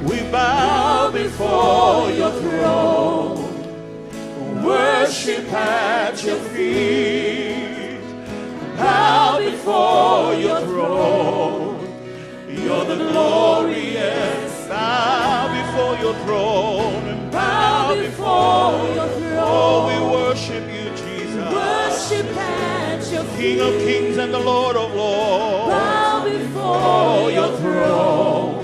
We bow before your throne, worship at your feet. Bow before your throne, you're the glorious. Bow before your throne and bow before your throne. Oh, we worship you, Jesus. Worship at your feet. King of kings and the Lord of lords. Bow before your throne.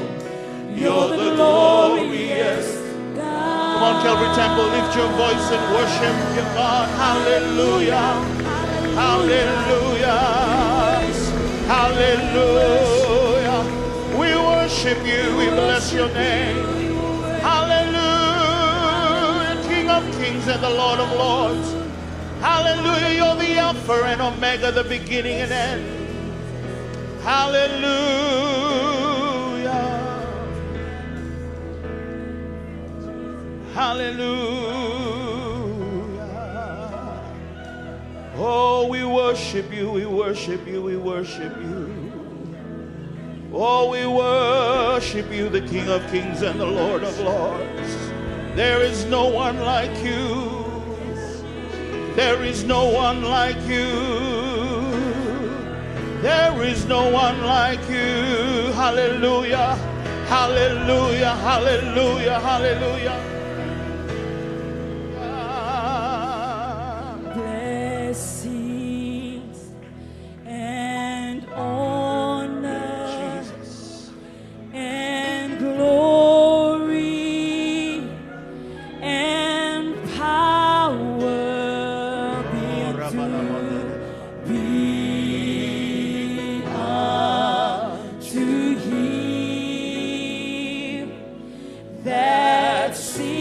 You're the glorious God. Come on, Calvary Temple, lift your voice and worship your God. Hallelujah. Hallelujah. Hallelujah. We worship you. We bless your name. Hallelujah. King of kings and the Lord of lords. Hallelujah. You're the Alpha and Omega, the beginning and end. Hallelujah. Hallelujah. Oh, we worship you, we worship you, we worship you. Oh, we worship you, the King of kings and the Lord of lords. There is no one like you. There is no one like you. There is no one like you. Hallelujah. Hallelujah. Hallelujah. Hallelujah. Blessings and honor, Jesus. and glory and power be unto him that sits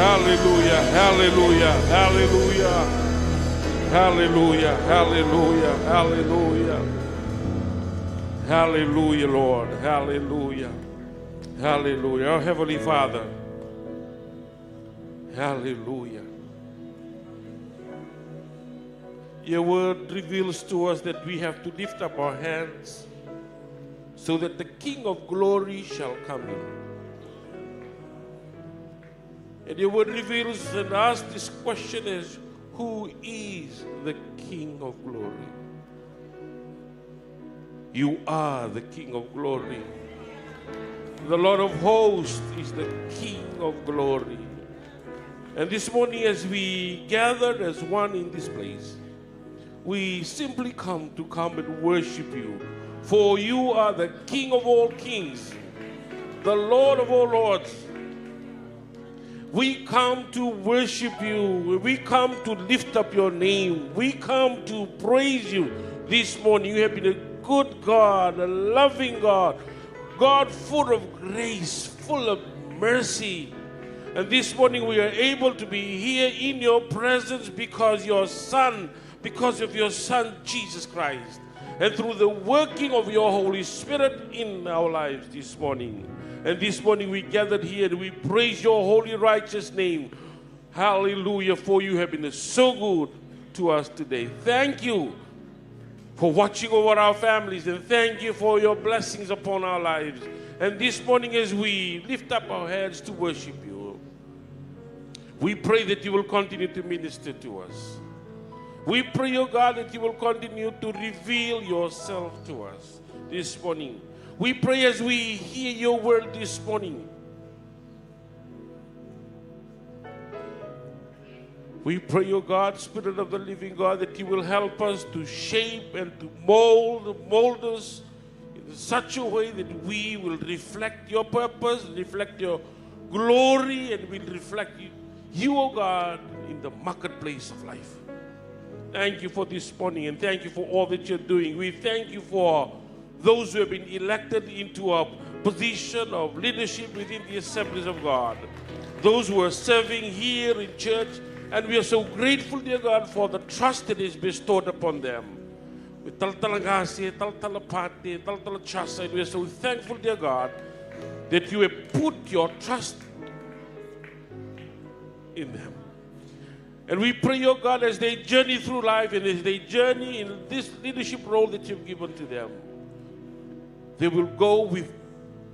Hallelujah, hallelujah, hallelujah. Hallelujah, hallelujah, hallelujah. Hallelujah, Lord. Hallelujah. Hallelujah. Our Heavenly Father. Hallelujah. Your word reveals to us that we have to lift up our hands so that the King of glory shall come in. And your word reveals and asks this question is, who is the King of glory? You are the King of glory. The Lord of hosts is the King of glory. And this morning as we gather as one in this place, we simply come and worship you. For you are the King of all kings, the Lord of all lords. We come to worship you. We come to lift up your name. We come to praise you this morning. You have been a good God, a loving God, God full of grace, full of mercy. And this morning we are able to be here in your presence because of your Son Jesus Christ. And through the working of your Holy Spirit in our lives this morning. And this morning we gathered here and we praise your holy righteous name. Hallelujah, for you have been so good to us today. Thank you for watching over our families, and thank you for your blessings upon our lives. And this morning as we lift up our heads to worship you, we pray that you will continue to minister to us. We pray, oh God, that you will continue to reveal yourself to us this morning. We pray as we hear your word this morning. We pray, O God, Spirit of the living God, that you will help us to shape and to mold us in such a way that we will reflect your purpose, reflect your glory, and will reflect you, O God, in the marketplace of life. Thank you for this morning, and thank you for all that you're doing. We thank you for those who have been elected into a position of leadership within the assemblies of God, those who are serving here in church. And we are so grateful, dear God, for the trust that is bestowed upon them. We are so thankful, dear God, that you have put your trust in them. And we pray, oh God, as they journey through life and as they journey in this leadership role that you've given to them, they will go with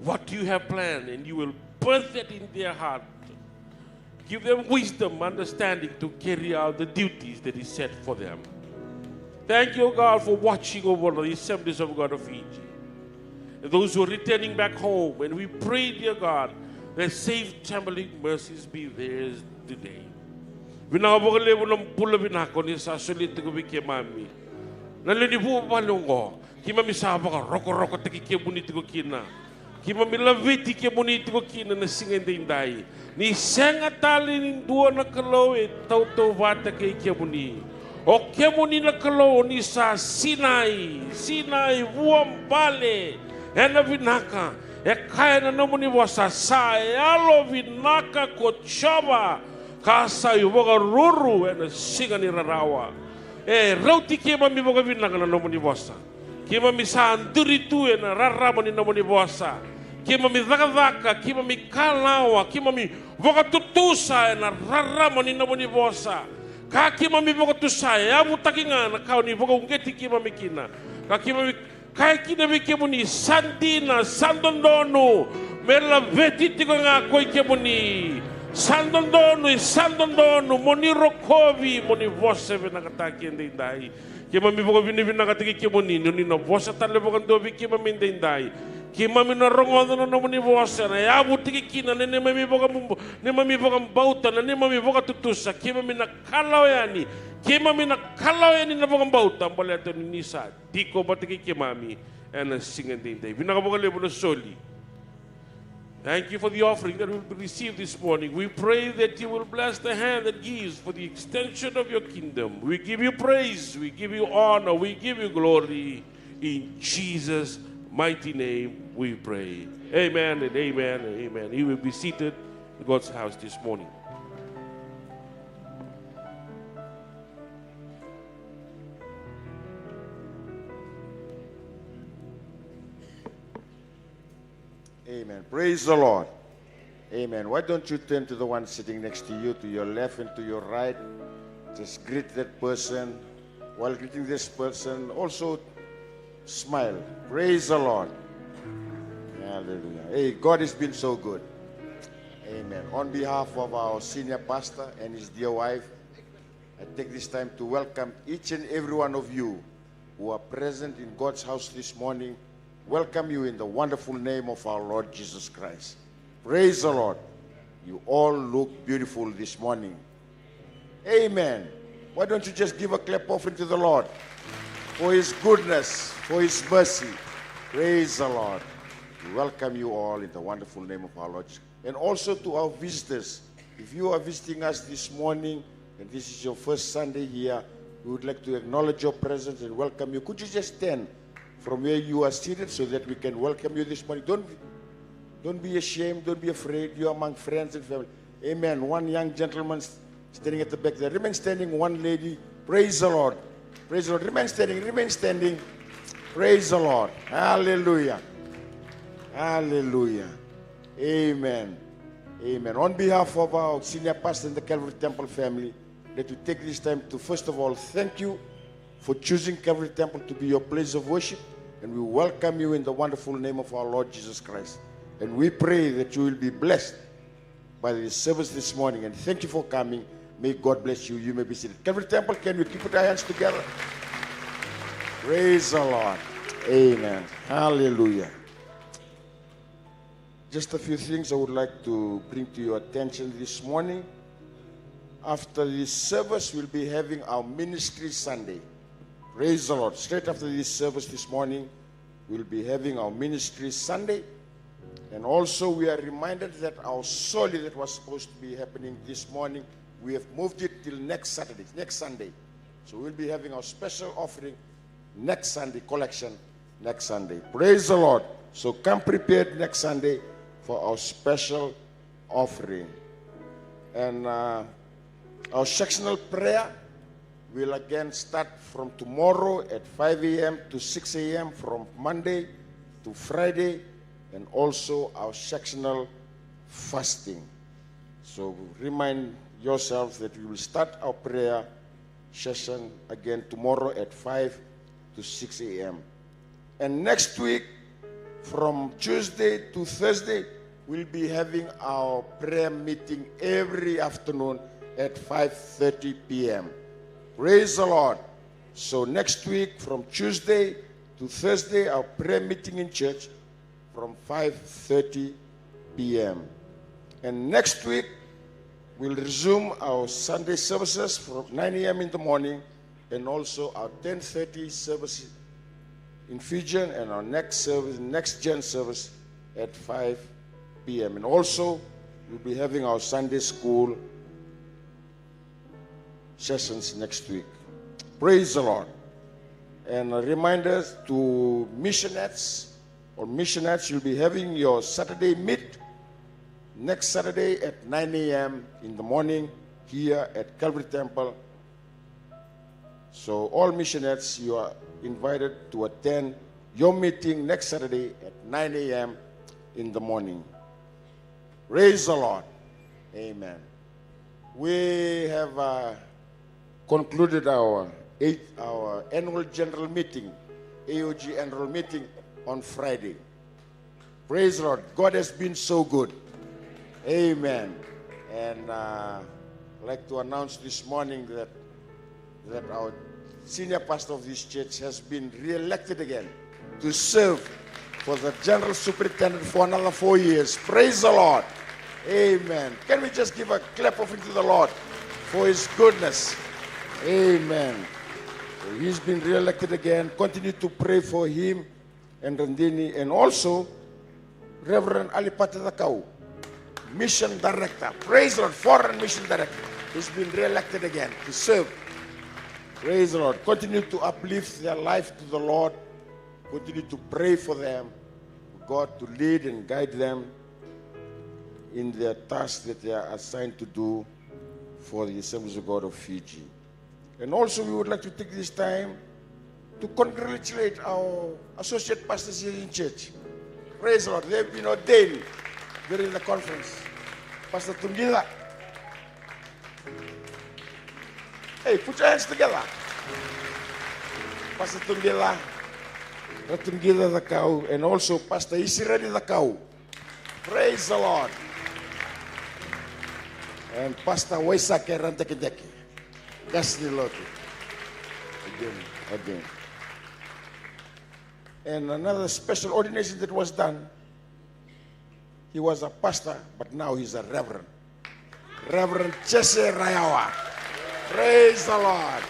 what you have planned and you will birth it in their heart. Give them wisdom, understanding to carry out the duties that is set for them. Thank you, O God, for watching over the assemblies of God of Fiji. And those who are returning back home, and we pray, dear God, that safe traveling mercies be theirs today. Vinakabogalevo ng pula vinako ni sa sulit ko bike mami. Nalinibu palongo. Kima misaba ka roko tiki buniti ko kina. Kima milaviti ke buniti ko kina na singende indai. Ni senga tali ni dua na kalo e tau vata ke kemuni. O kemuni na kalo ni sa Sinai vuam bale. Ena vinaka. E kaya na namuni wasa sa alo vinaka ko chaba. Kasa yuboga ruru ena singa ni rarawa. E rauti kema mi boga vinaka na namuni wasa. Kima mi sa anduritu ena rarama ni namuni wasa. Kima mi vaka, kima mi kalawa, kima mi voka tutusa na rarama ni namoni vosa. Ka kima mi voka tusa ya mutakinga na kau ni voka ungeti kima mi kina. Ka kima mi kai kina mi kimo ni santina sandondono mela veti tiko nga koi kimo ni sandondo moni rokovi moni vosa vena kataki ende indai. Kima mi voka vini kataki kimo ni na vosa tale voka ndovi kima mi ende indai. Kima mina rongo na namuni vosa na ya butiki kina ne mami boga mumbo ne mami boga mbauta na ne mami boga tutusa kima mina kalawani na boga mbauta mbole ato nisa diko batiki kimami and singing day vinaka boga lebo no soli. Thank you for the offering that will be received this morning. We pray that you will bless the hand that gives for the extension of your kingdom. We give you praise, we give you honor, we give you glory in Jesus' mighty name we pray. Amen and amen and amen. You will be seated in God's house this morning. Amen. Praise the Lord. Amen. Why don't you turn to the one sitting next to you, to your left and to your right. Just greet that person. While greeting this person, also smile. Praise the Lord. Hallelujah. Hey, God has been so good. Amen. On behalf of our senior pastor and his dear wife, I take this time to welcome each and every one of you who are present in God's house this morning. Welcome you in the wonderful name of our Lord Jesus Christ. Praise the Lord. You all look beautiful this morning. Amen. Why don't you just give a clap offering to the Lord for his goodness, for his mercy. Praise the Lord. We welcome you all in the wonderful name of our Lord. And also to our visitors. If you are visiting us this morning and this is your first Sunday here, we would like to acknowledge your presence and welcome you. Could you just stand from where you are seated so that we can welcome you this morning? Don't be ashamed, don't be afraid. You're among friends and family. Amen. One young gentleman standing at the back there. Remain standing. One lady. Praise the Lord. Praise the Lord. Remain standing. Remain standing. Praise the Lord. Hallelujah. Hallelujah. Amen. Amen. On behalf of our senior pastor in the Calvary Temple family, let me take this time to first of all thank you for choosing Calvary Temple to be your place of worship. And we welcome you in the wonderful name of our Lord Jesus Christ. And we pray that you will be blessed by this service this morning. And thank you for coming. May God bless you. You may be seated. Calvary Temple, can we keep our hands together? Praise the Lord. Amen. Hallelujah. Just a few things I would like to bring to your attention this morning. After this service, we'll be having our Ministry Sunday. Praise the Lord. Straight after this service this morning, we'll be having our Ministry Sunday. And also we are reminded that our Soli that was supposed to be happening this morning, we have moved it till next Saturday, next Sunday. So we'll be having our special offering next Sunday, collection next Sunday. Praise the Lord. So come prepared next Sunday for our special offering. And our sectional prayer will again start from tomorrow at 5 a.m. to 6 a.m. from Monday to Friday. And also our sectional fasting. So remind yourselves that we will start our prayer session again tomorrow at 5 to 6 a.m. And next week, from Tuesday to Thursday, we'll be having our prayer meeting every afternoon at 5:30 p.m. Praise the Lord. So next week, from Tuesday to Thursday, our prayer meeting in church from 5:30 p.m. And next week, we'll resume our Sunday services from 9 a.m. in the morning and also our 10:30 service in Fijian and our next service, next gen service at 5 p.m. And also, we'll be having our Sunday school sessions next week. Praise the Lord. And a reminder to missionaries, you'll be having your Saturday meet next Saturday at 9 a.m. in the morning here at Calvary Temple. So all missionaries, you are invited to attend your meeting next Saturday at 9 a.m. in the morning. Praise the Lord. Amen. We have concluded our annual general meeting, AOG annual meeting, on Friday. Praise the Lord. God has been so good. Amen. And I'd like to announce this morning that our senior pastor of this church has been re-elected again to serve for the general superintendent for another 4 years. Praise the Lord. Amen. Can we just give a clap offering to the Lord for his goodness? Amen. So he's been re-elected again. Continue to pray for him and Randini, and also Reverend Alipata Takau, Mission Director. Praise the Lord, Foreign Mission Director. He's been re-elected again to serve. Praise the Lord. Continue to uplift their life to the Lord. Continue to pray for them, for God to lead and guide them in their tasks that they are assigned to do for the Assemblies of God of Fiji. And also we would like to take this time to congratulate our associate pastors here in church. Praise the Lord. They've been ordained during the conference. Pastor Tungila. Hey, put your hands together. Pastor Tungila, Tungila the cow, and also Pastor Isirani the cow. Praise the Lord. And Pastor Waisake Rantekideki. That's the Lord. Again. And another special ordination that was done. He was a pastor, but now he's a reverend. Reverend Jesse Rayawa. Praise the Lord.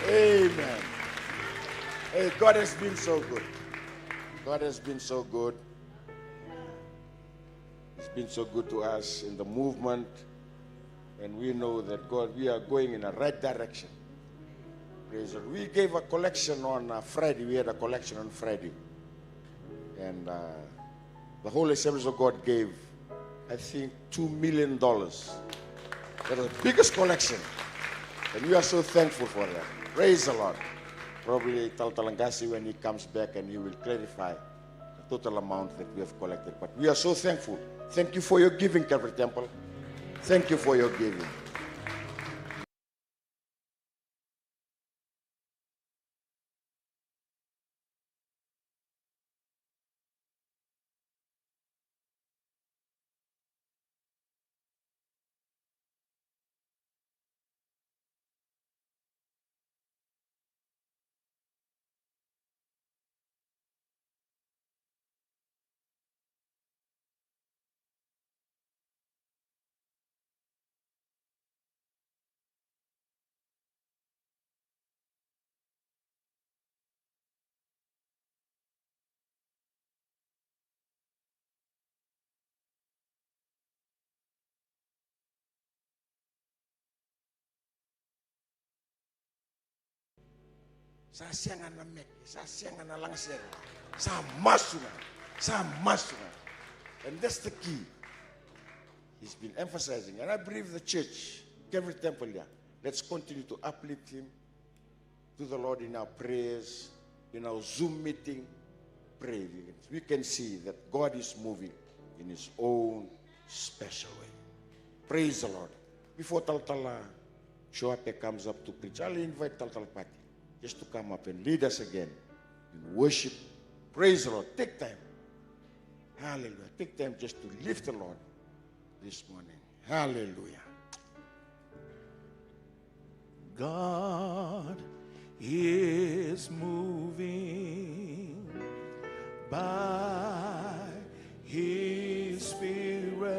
Amen. Hey, God has been so good. God has been so good. He's been so good to us in the movement. And we know that God, we are going in the right direction. Praise the Lord. We gave a collection on Friday. We had a collection on Friday. And the Holy Assemblies of God gave, I think, $2 million. That was the biggest collection. And we are so thankful for that. Praise the Lord. Probably Taltalangasi, when he comes back, and he will clarify the total amount that we have collected. But we are so thankful. Thank you for your giving, Calvary Temple. Thank you for your giving. Sa siangan na mek, sa siangan na langser, sa masunga. And that's the key. He's been emphasizing, and I believe the church, every temple here, let's continue to uplift him to the Lord in our prayers, in our Zoom meeting. Pray. We can see that God is moving in his own special way. Praise the Lord. Before Taltala Joape comes up to preach, I'll invite Taltala Pati just to come up and lead us again in worship. Praise the Lord. Take time. Hallelujah. Take time just to lift the Lord this morning. Hallelujah. God is moving by his Spirit,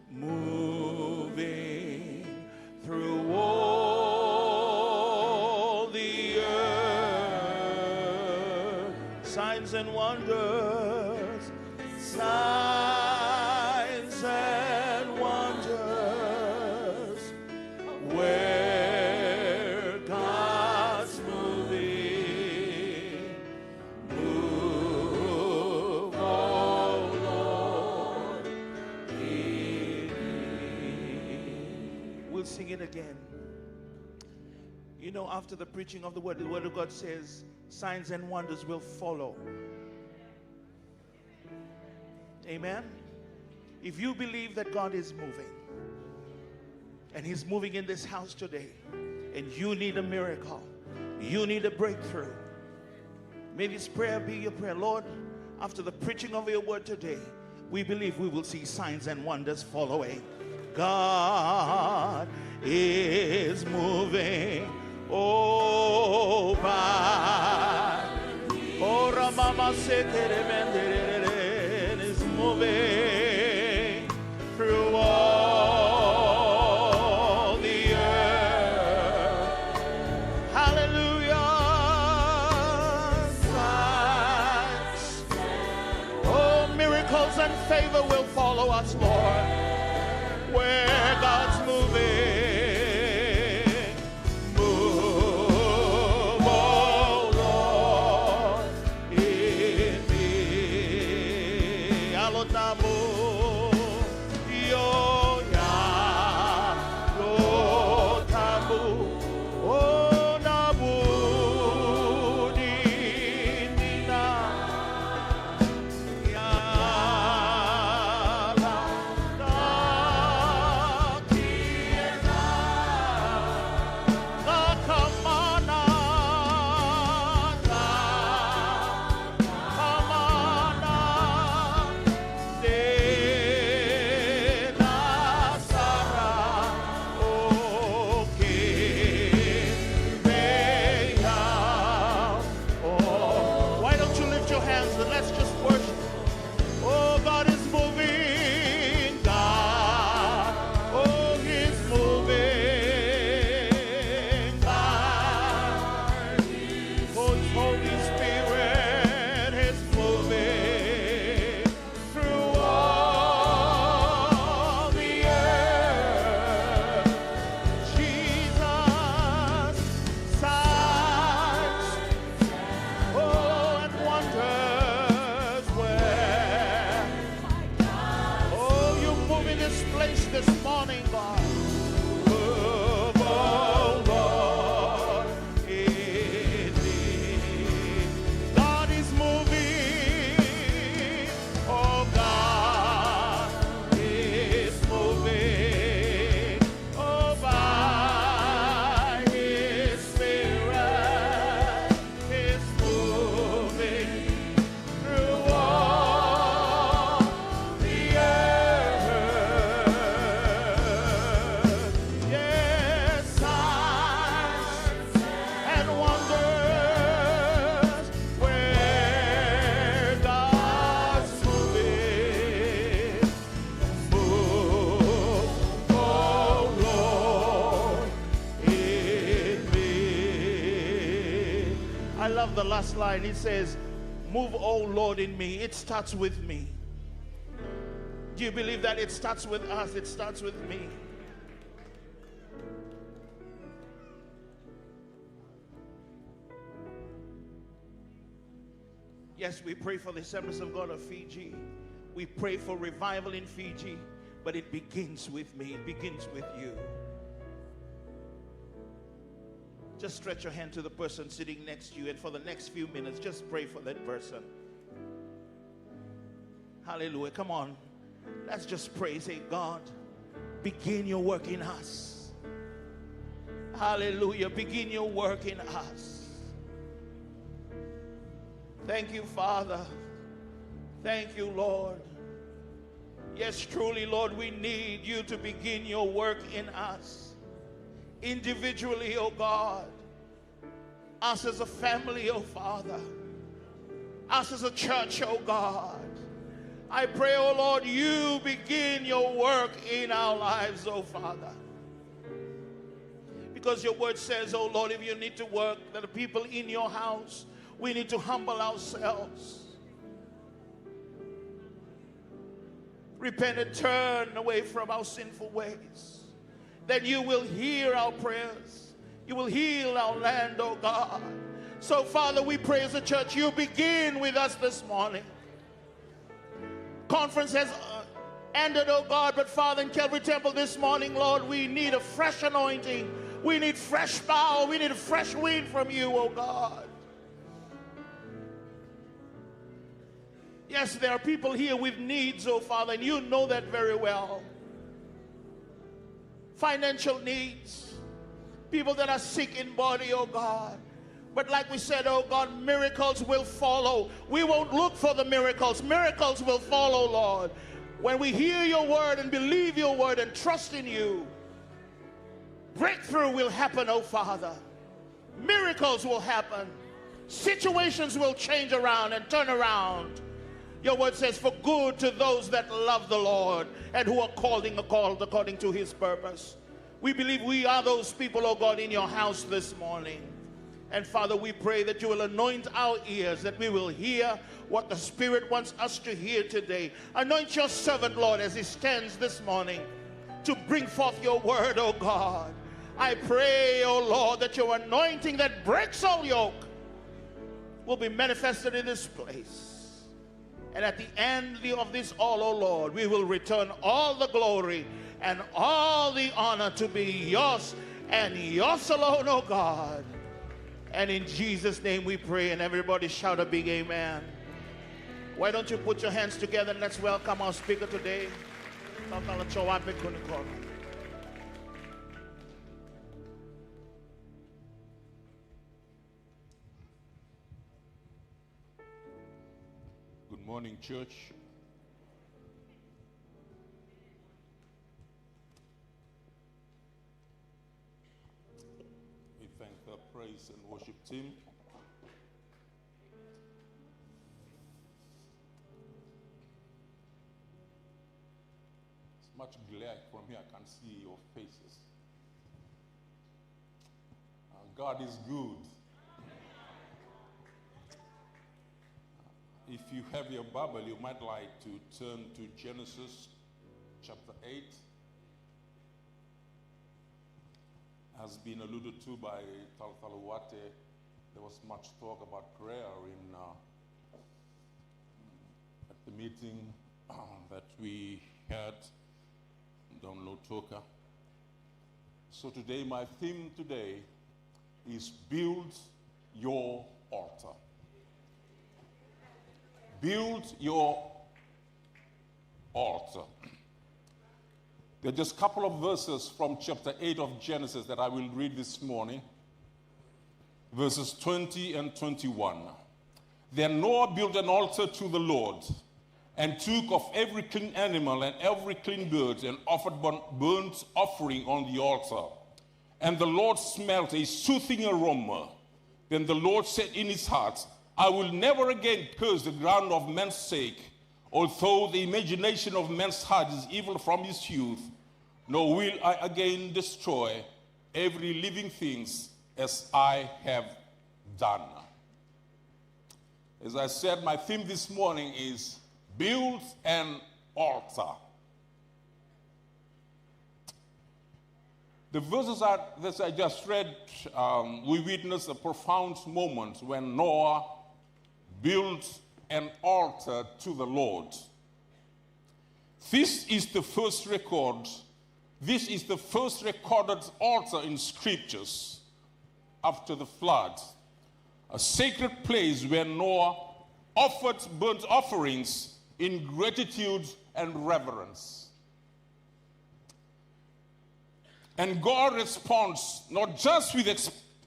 moving through all the earth. Signs and wonders, signs and wonders, where God's moving, move, oh Lord, in me. We'll sing it again. You know, after the preaching of the word of God says, signs and wonders will follow. Amen. If you believe that God is moving, and he's moving in this house today, and you need a miracle, you need a breakthrough, may this prayer be your prayer. Lord, after the preaching of your word today, we believe we will see signs and wonders following. God is moving. Oh, by oh, Ramama is moving through all the earth. Hallelujah. Signs, oh, miracles and favor will follow us, Lord, where God's moving. your hands and let's just worship. Oh, God is moving. God. Oh, He's moving. God. Oh, His Holy Spirit is moving through all the earth. Jesus, signs, oh, and wonders where. Oh, you move in this place this morning, God. Move, oh Lord, in me. God is moving. Oh, God is moving. Oh, by His Spirit is moving through all the earth. Yes, signs and wonders where God's moving. Move, oh Lord, in me. I love the last line. It says, move, oh Lord, in me. It starts with me. Do you believe that it starts with us? It starts with me. Yes, we pray for the Assemblies of God of Fiji. We pray for revival in Fiji, but it begins with me. It begins with you. Just stretch your hand to the person sitting next to you, and for the next few minutes, just pray for that person. Hallelujah. Come on. Let's just pray. Say, God, begin your work in us. Hallelujah. Begin your work in us. Thank you, Father. Thank you, Lord. Yes, truly, Lord, we need you to begin your work in us. Individually, oh God. Us as a family, oh Father. Us as a church, oh God. I pray, oh Lord, you begin your work in our lives, oh Father. Because your word says, oh Lord, if you need to work, that the people in your house, we need to humble ourselves. Repent and turn away from our sinful ways. Then you will hear our prayers. You will heal our land, oh God. So, Father, we pray as a church, you begin with us this morning. Conference has ended, oh God, but Father, in Calvary Temple this morning, Lord, we need a fresh anointing. We need fresh power. We need a fresh wind from you, oh God. Yes, there are people here with needs, oh Father, and you know that very well. Financial needs, people that are sick in body, oh God. But like we said, oh God, miracles will follow. We won't look for the miracles. Miracles will follow, Lord. When we hear your word and believe your word and trust in you, breakthrough will happen, oh Father. Miracles will happen. Situations will change around and turn around. Your word says, for good to those that love the Lord and who are called according to his purpose. We believe we are those people, oh God, in your house this morning. And Father, we pray that you will anoint our ears, that we will hear what the Spirit wants us to hear today. Anoint your servant, Lord, as he stands this morning to bring forth your word, oh God. I pray, oh Lord, that your anointing that breaks all yoke will be manifested in this place. And at the end of this all, oh Lord, we will return all the glory and all the honor to be yours and yours alone, oh God. And in Jesus' name we pray, and everybody shout a big amen. Why don't you put your hands together and let's welcome our speaker today, Joape, Kuinikoro. Good morning, church. We thank the praise and worship team much glare from here, I can see your faces. God is good. If you have your Bible, you might like to turn to Genesis chapter 8. Has been alluded to by Joape. There was much talk about prayer at the meeting that we had down Lotoka. So today, my theme today is build your altar. Build your altar. There are just a couple of verses from chapter 8 of Genesis that I will read this morning. Verses 20 and 21. Then Noah built an altar to the Lord and took of every clean animal and every clean bird and offered burnt offering on the altar. And the Lord smelt a soothing aroma. Then the Lord said in his heart, I will never again curse the ground of man's sake, although the imagination of man's heart is evil from his youth, nor will I again destroy every living thing as I have done. As I said, my theme this morning is build an altar. The verses that I just read, we witnessed a profound moment when Noah built an altar to the Lord. This is the first recorded altar in scriptures after the flood, a sacred place where Noah offered burnt offerings in gratitude and reverence. And God responds not just with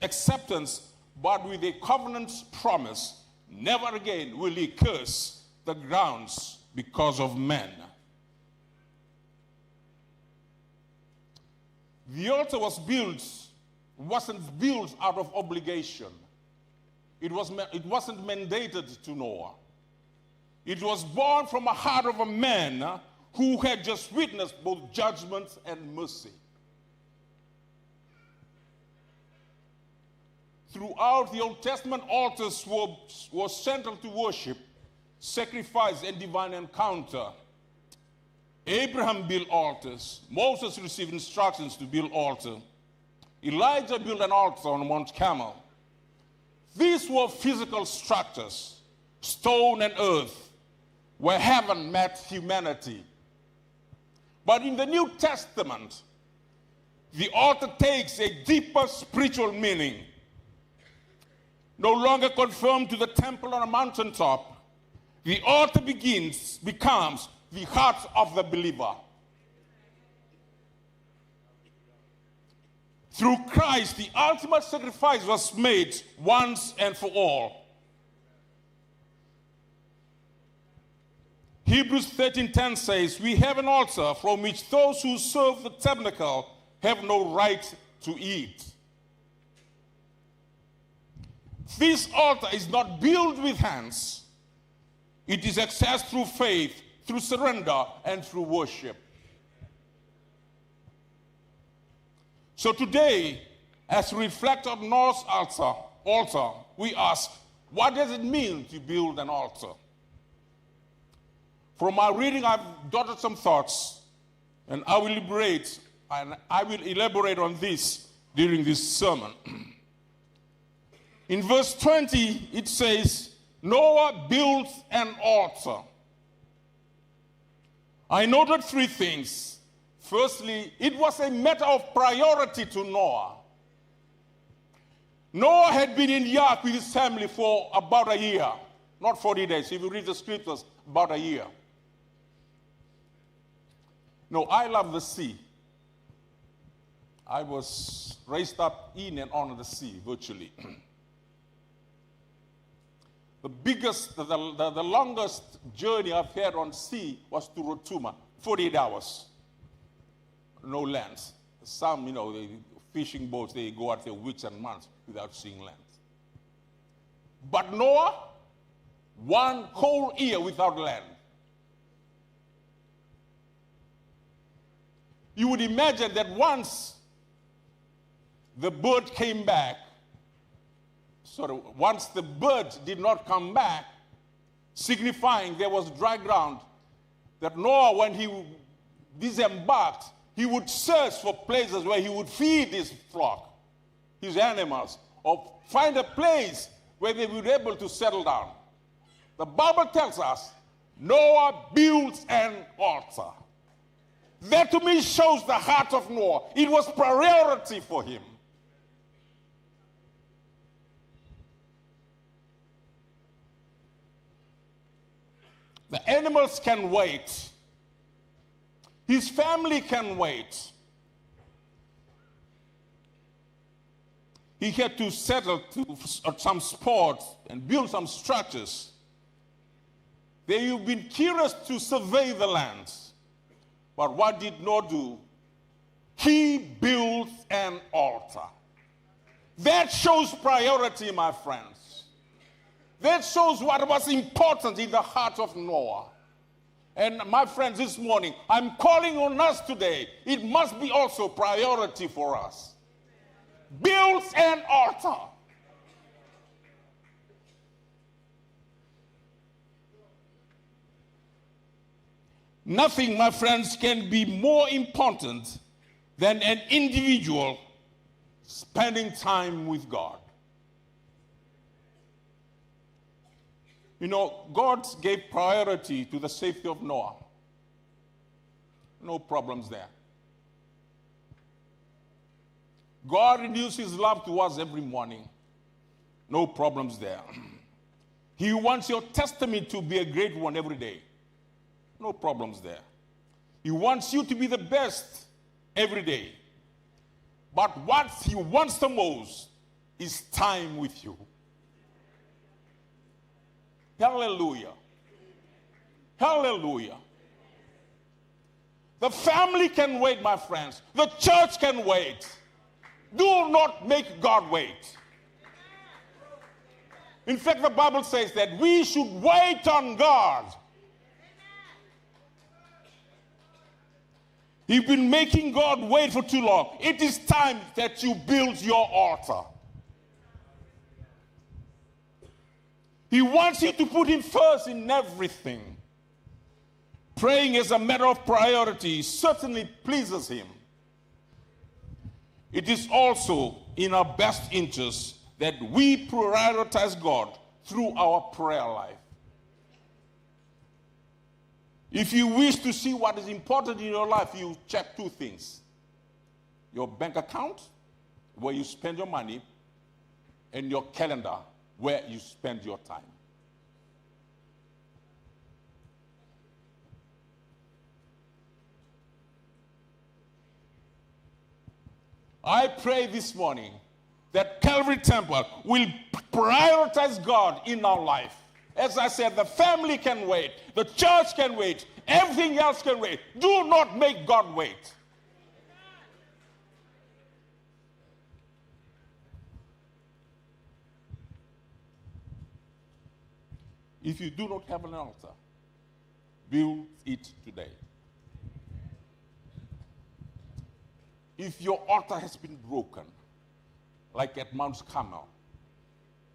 acceptance, but with a covenant promise. Never again will he curse the grounds because of men. The altar wasn't built out of obligation. It wasn't mandated to Noah. It was born from a heart of a man who had just witnessed both judgment and mercy. Throughout the Old Testament, altars were central to worship, sacrifice, and divine encounter. Abraham built altars. Moses received instructions to build altar. Elijah built an altar on Mount Carmel. These were physical structures, stone and earth, where heaven met humanity. But in the New Testament, the altar takes a deeper spiritual meaning. No longer confined to the temple on a mountaintop, the altar becomes the heart of the believer. Through Christ, the ultimate sacrifice was made once and for all. Hebrews 13:10 says, we have an altar from which those who serve the tabernacle have no right to eat. This altar is not built with hands. It is accessed through faith, through surrender, and through worship. So today, as we reflect on Noah's altar, we ask, what does it mean to build an altar? From our reading, I've jotted some thoughts, and I will elaborate on this during this sermon. In verse 20, it says, Noah built an altar. I noted three things. Firstly, it was a matter of priority to Noah. Noah had been in the ark with his family for about a year, not 40 days. If you read the scriptures, about a year. No, I love the sea. I was raised up in and on the sea, virtually. The longest journey I've had on sea was to Rotuma, 48 hours. No land. Some, the fishing boats, they go out there weeks and months without seeing land. But Noah, 1 whole year without land. you would imagine that once the bird came back, once the bird did not come back, signifying there was dry ground, that Noah, when he disembarked, he would search for places where he would feed his flock, his animals, or find a place where they would be able to settle down. The Bible tells us Noah built an altar. That to me shows the heart of Noah. It was priority for him. The animals can wait. His family can wait. He had to settle some sports and build some structures. They've been curious to survey the land. But what did Noah do? He built an altar. That shows priority, my friends. That shows what was important in the heart of Noah. And my friends, this morning, I'm calling on us today. It must be also priority for us. Build an altar. Nothing, my friends, can be more important than an individual spending time with God. You know, God gave priority to the safety of Noah. No problems there. God renews his love to us every morning. No problems there. He wants your testimony to be a great one every day. No problems there. He wants you to be the best every day. But what he wants the most is time with you. Hallelujah. Hallelujah. The family can wait, my friends. The church can wait. Do not make God wait. In fact, the Bible says that we should wait on God. You've been making God wait for too long. It is time that you build your altar. He wants you to put him first in everything. Praying as a matter of priority certainly pleases him. It is also in our best interest that we prioritize God through our prayer life. If you wish to see what is important in your life, you check two things. Your bank account, where you spend your money, and your calendar, where you spend your time. I pray this morning that Calvary Temple will prioritize God in our life. As I said, the family can wait, the church can wait, everything else can wait. Do not make God wait. If you do not have an altar, build it today. If your altar has been broken, like at Mount Carmel,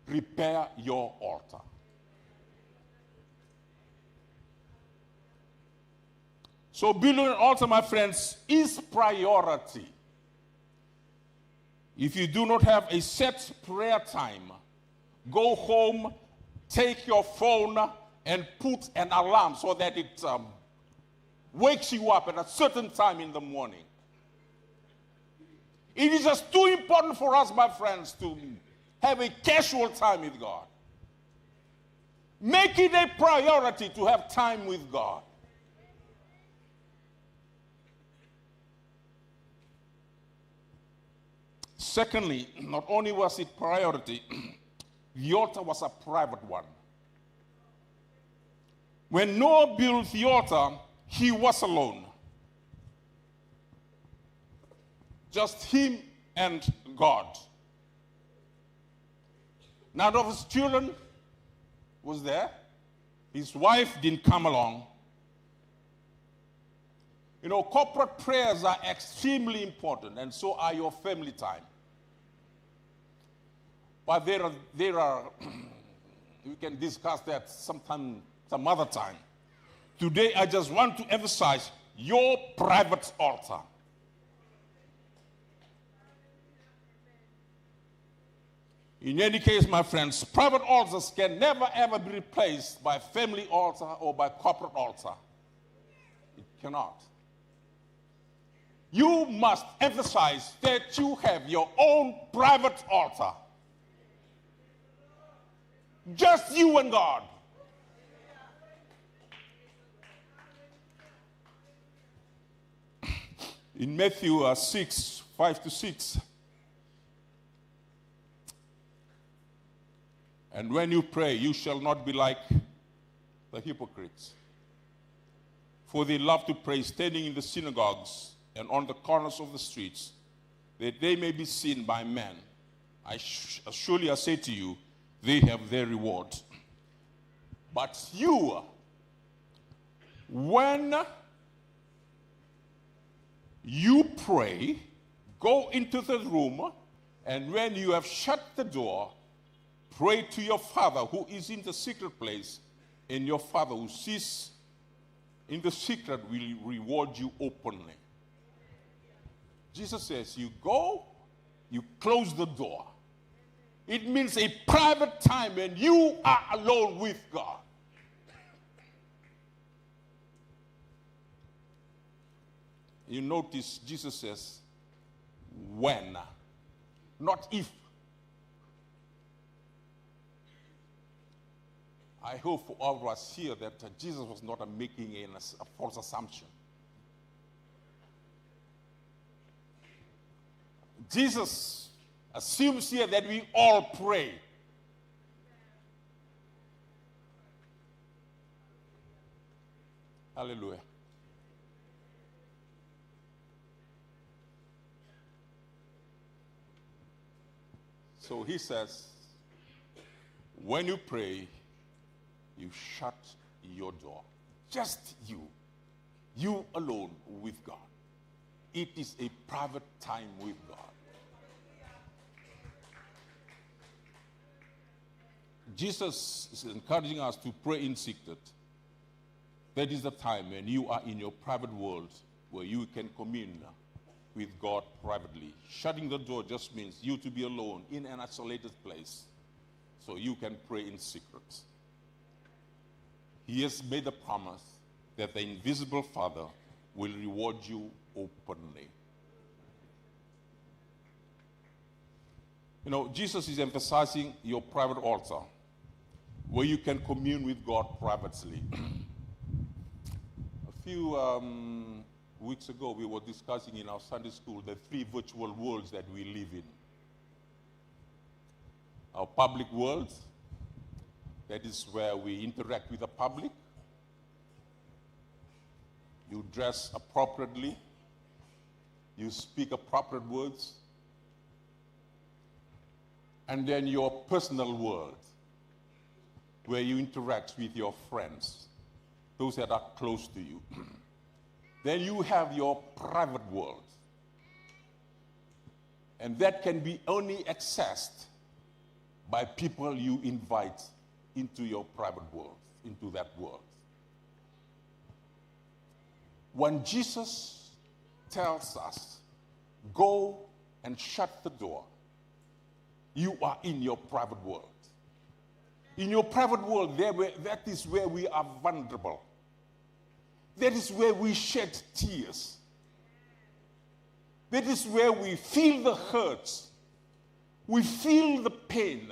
repair your altar. So building an altar, my friends, is priority. If you do not have a set prayer time, go home, take your phone, and put an alarm so that it wakes you up at a certain time in the morning. It is just too important for us, my friends, to have a casual time with God. Make it a priority to have time with God. Secondly, not only was it priority, the altar was a private one. When Noah built the altar, he was alone. Just him and God. None of his children was there. His wife didn't come along. You know, corporate prayers are extremely important, and so are your family time. But there are we can discuss that sometime, some other time. Today, I just want to emphasize your private altar. In any case, my friends, private altars can never ever be replaced by family altar or by corporate altar. It cannot. You must emphasize that you have your own private altar. Just you and God. In Matthew 6, 5-6, and when you pray, you shall not be like the hypocrites, for they love to pray standing in the synagogues and on the corners of the streets, that they may be seen by men. Surely I say to you, they have their reward. But you, when you pray, go into the room, and when you have shut the door, pray to your Father who is in the secret place, and your Father who sees in the secret will reward you openly. Jesus says, you go, you close the door. It means a private time when you are alone with God. You notice Jesus says, when, not if. I hope for all of us here that Jesus was not making a false assumption. Jesus assumes here that we all pray. Hallelujah. So he says, when you pray, you shut your door. Just you alone with God. It is a private time with God. Jesus is encouraging us to pray in secret. That is the time when you are in your private world where you can commune with God privately. Shutting the door just means you to be alone in an isolated place so you can pray in secret. He has made a promise that the invisible Father will reward you openly. You know, Jesus is emphasizing your private altar where you can commune with God privately. A few weeks ago, we were discussing in our Sunday school the 3 virtual worlds that we live in. Our public world, that is where we interact with the public. You dress appropriately. You speak appropriate words. And then your personal world, where you interact with your friends, those that are close to you. Then you have your private world. And that can be only accessed by people you invite into your private world, into that world. When Jesus tells us, go and shut the door, you are in your private world. In your private world, that is where we are vulnerable. That is where we shed tears. That is where we feel the hurts. We feel the pain.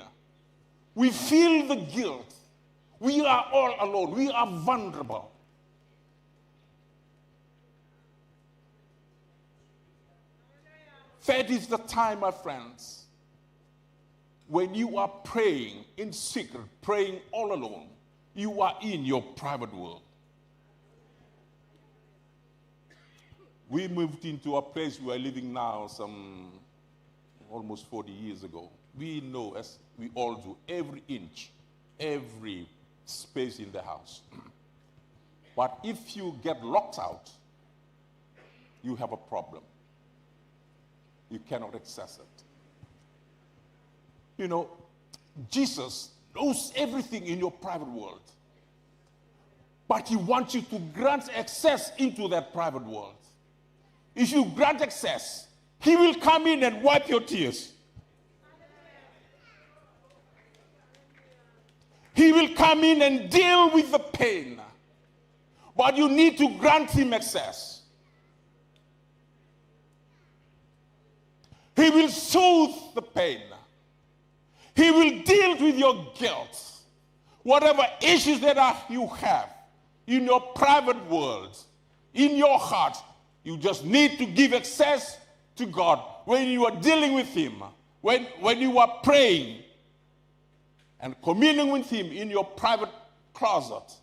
We feel the guilt. We are all alone. We are vulnerable. That is the time, my friends, when you are praying in secret, praying all alone. You are in your private world. We moved into a place we are living now some almost 40 years ago. We know, as we all do, every inch, every space in the house. But if you get locked out, you have a problem. You cannot access it. You know, Jesus knows everything in your private world. But he wants you to grant access into that private world. If you grant access, he will come in and wipe your tears. He will come in and deal with the pain. But you need to grant him access. He will soothe the pain. He will deal with your guilt. Whatever issues that you have in your private world, in your heart, you just need to give access to God. When you are dealing with him, when you are praying and communing with him in your private closet,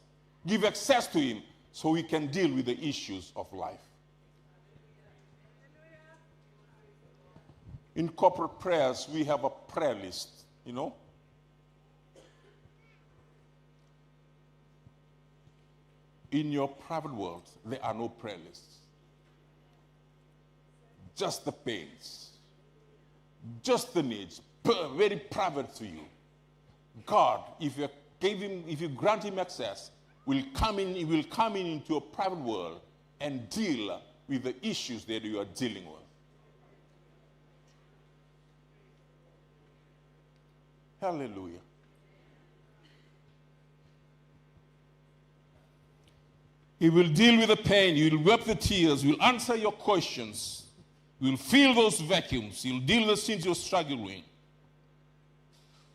give access to him so he can deal with the issues of life. In corporate prayers, we have a prayer list, you know. In your private world, there are no prayer lists. Just the pains, just the needs, very private to you. God, if you grant him access, he will come in into your private world and deal with the issues that you are dealing with. Hallelujah. He will deal with the pain. He will wipe the tears. He will answer your questions. He will fill those vacuums. He will deal with the sins you're struggling with.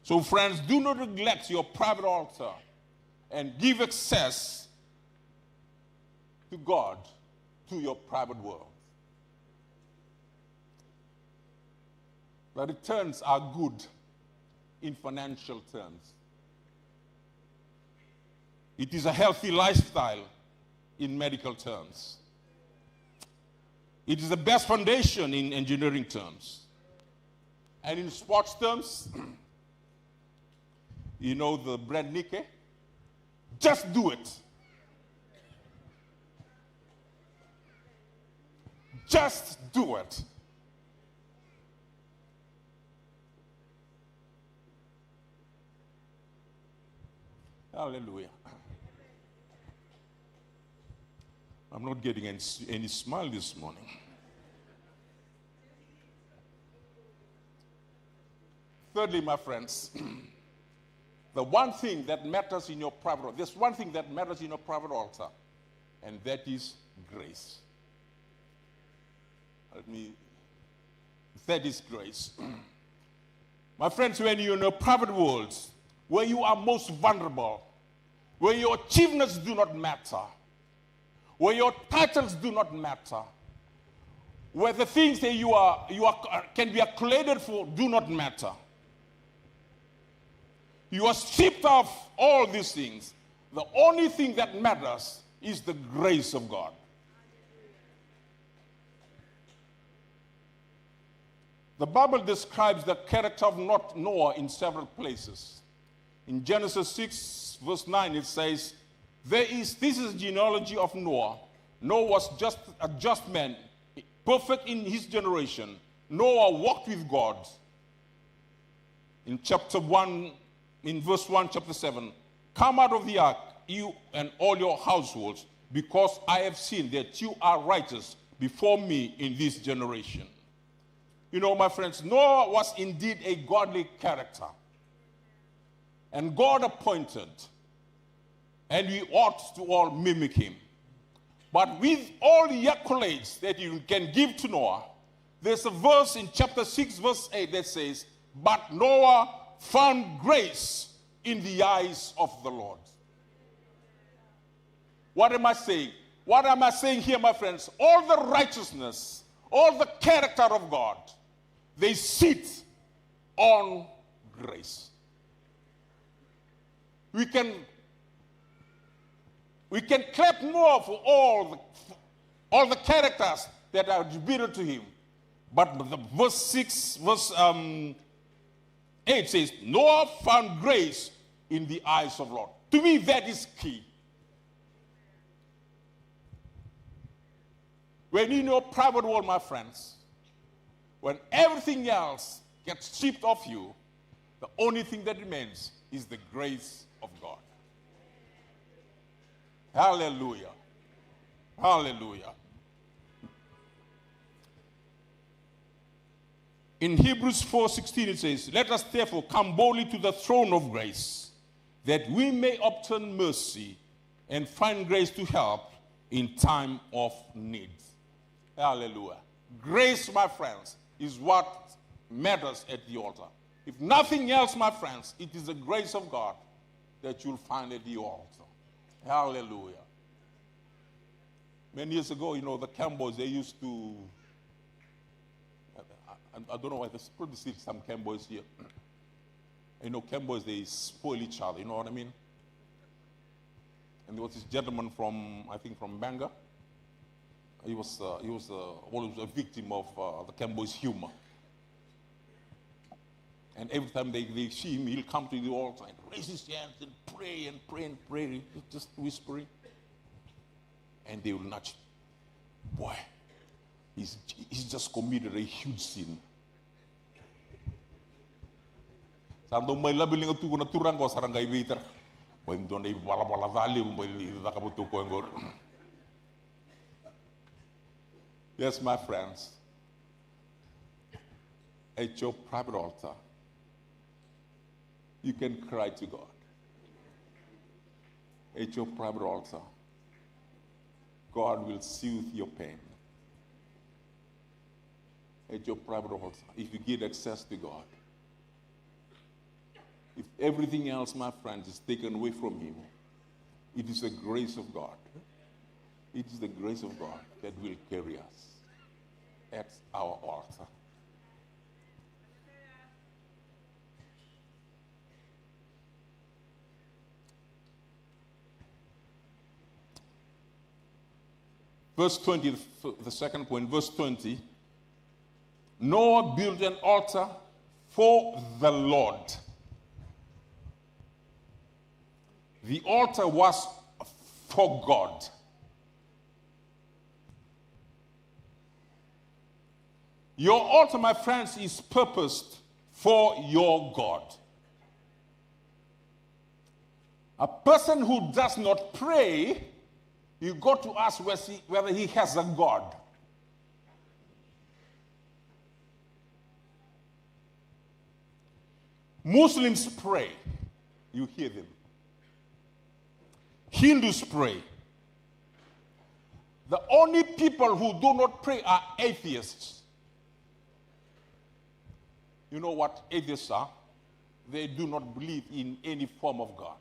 So friends, do not neglect your private altar and give access to God to your private world. The returns are good in financial terms. It is a healthy lifestyle in medical terms. It is the best foundation in engineering terms. And in sports terms, you know the brand Nike? Just do it. Just do it. Hallelujah. I'm not getting any smile this morning. Thirdly, my friends, the one thing that matters in your private altar, there's one thing that matters in your private altar, and that is grace. That is grace. My friends, when you're in your private world, where you are most vulnerable, where your achievements do not matter, where your titles do not matter, where the things that you can be accredited for do not matter. You are stripped of all these things. The only thing that matters is the grace of God. The Bible describes the character of Noah in several places. In Genesis 6, verse 9, it says, this is the genealogy of Noah. Noah was just a just man, perfect in his generation. Noah walked with God. In chapter 1, in verse 1, chapter 7, come out of the ark, you and all your households, because I have seen that you are righteous before me in this generation. You know, my friends, Noah was indeed a godly character. And God appointed, and we ought to all mimic him. But with all the accolades that you can give to Noah, there's a verse in chapter 6, verse 8 that says, but Noah found grace in the eyes of the Lord. What am I saying? What am I saying here, my friends? All the righteousness, all the character of God, they sit on grace. We can clap more for all the characters that are attributed to him. But the verse 8 says, Noah found grace in the eyes of the Lord. To me, that is key. When in your private world, my friends, when everything else gets stripped off you, the only thing that remains is the grace of God. Hallelujah. Hallelujah. In Hebrews 4:16 it says, let us therefore come boldly to the throne of grace, that we may obtain mercy and find grace to help in time of need. Hallelujah. Grace, my friends, is what matters at the altar. If nothing else, my friends, it is the grace of God that you'll find at the altar. Hallelujah. Many years ago, the Campbells, they used to, I don't know why, there's probably still some Campbells here. Campbells, they spoil each other, you know what I mean? And there was this gentleman from, I think from Bangor. He was always a victim of the Campbells' humor. And every time they see him, he'll come to the altar and raise his hands and pray and pray and pray, just whispering. And they will nudge, boy, he's just committed a huge sin. Santo may labiling atu na turang ko sarangay waiter. When don't they bala dali nakabuto ko ngor. Yes, my friends. At your private altar, you can cry to God. At your private altar, God will soothe your pain. At your private altar, if you get access to God, if everything else, my friends, is taken away from you, it is the grace of God. It is the grace of God that will carry us at our altar. Verse 20, the second point, verse 20. Noah built an altar for the Lord. The altar was for God. Your altar, my friends, is purposed for your God. A person who does not pray, you got to ask whether he has a God. Muslims pray. You hear them. Hindus pray. The only people who do not pray are atheists. You know what atheists are? They do not believe in any form of God.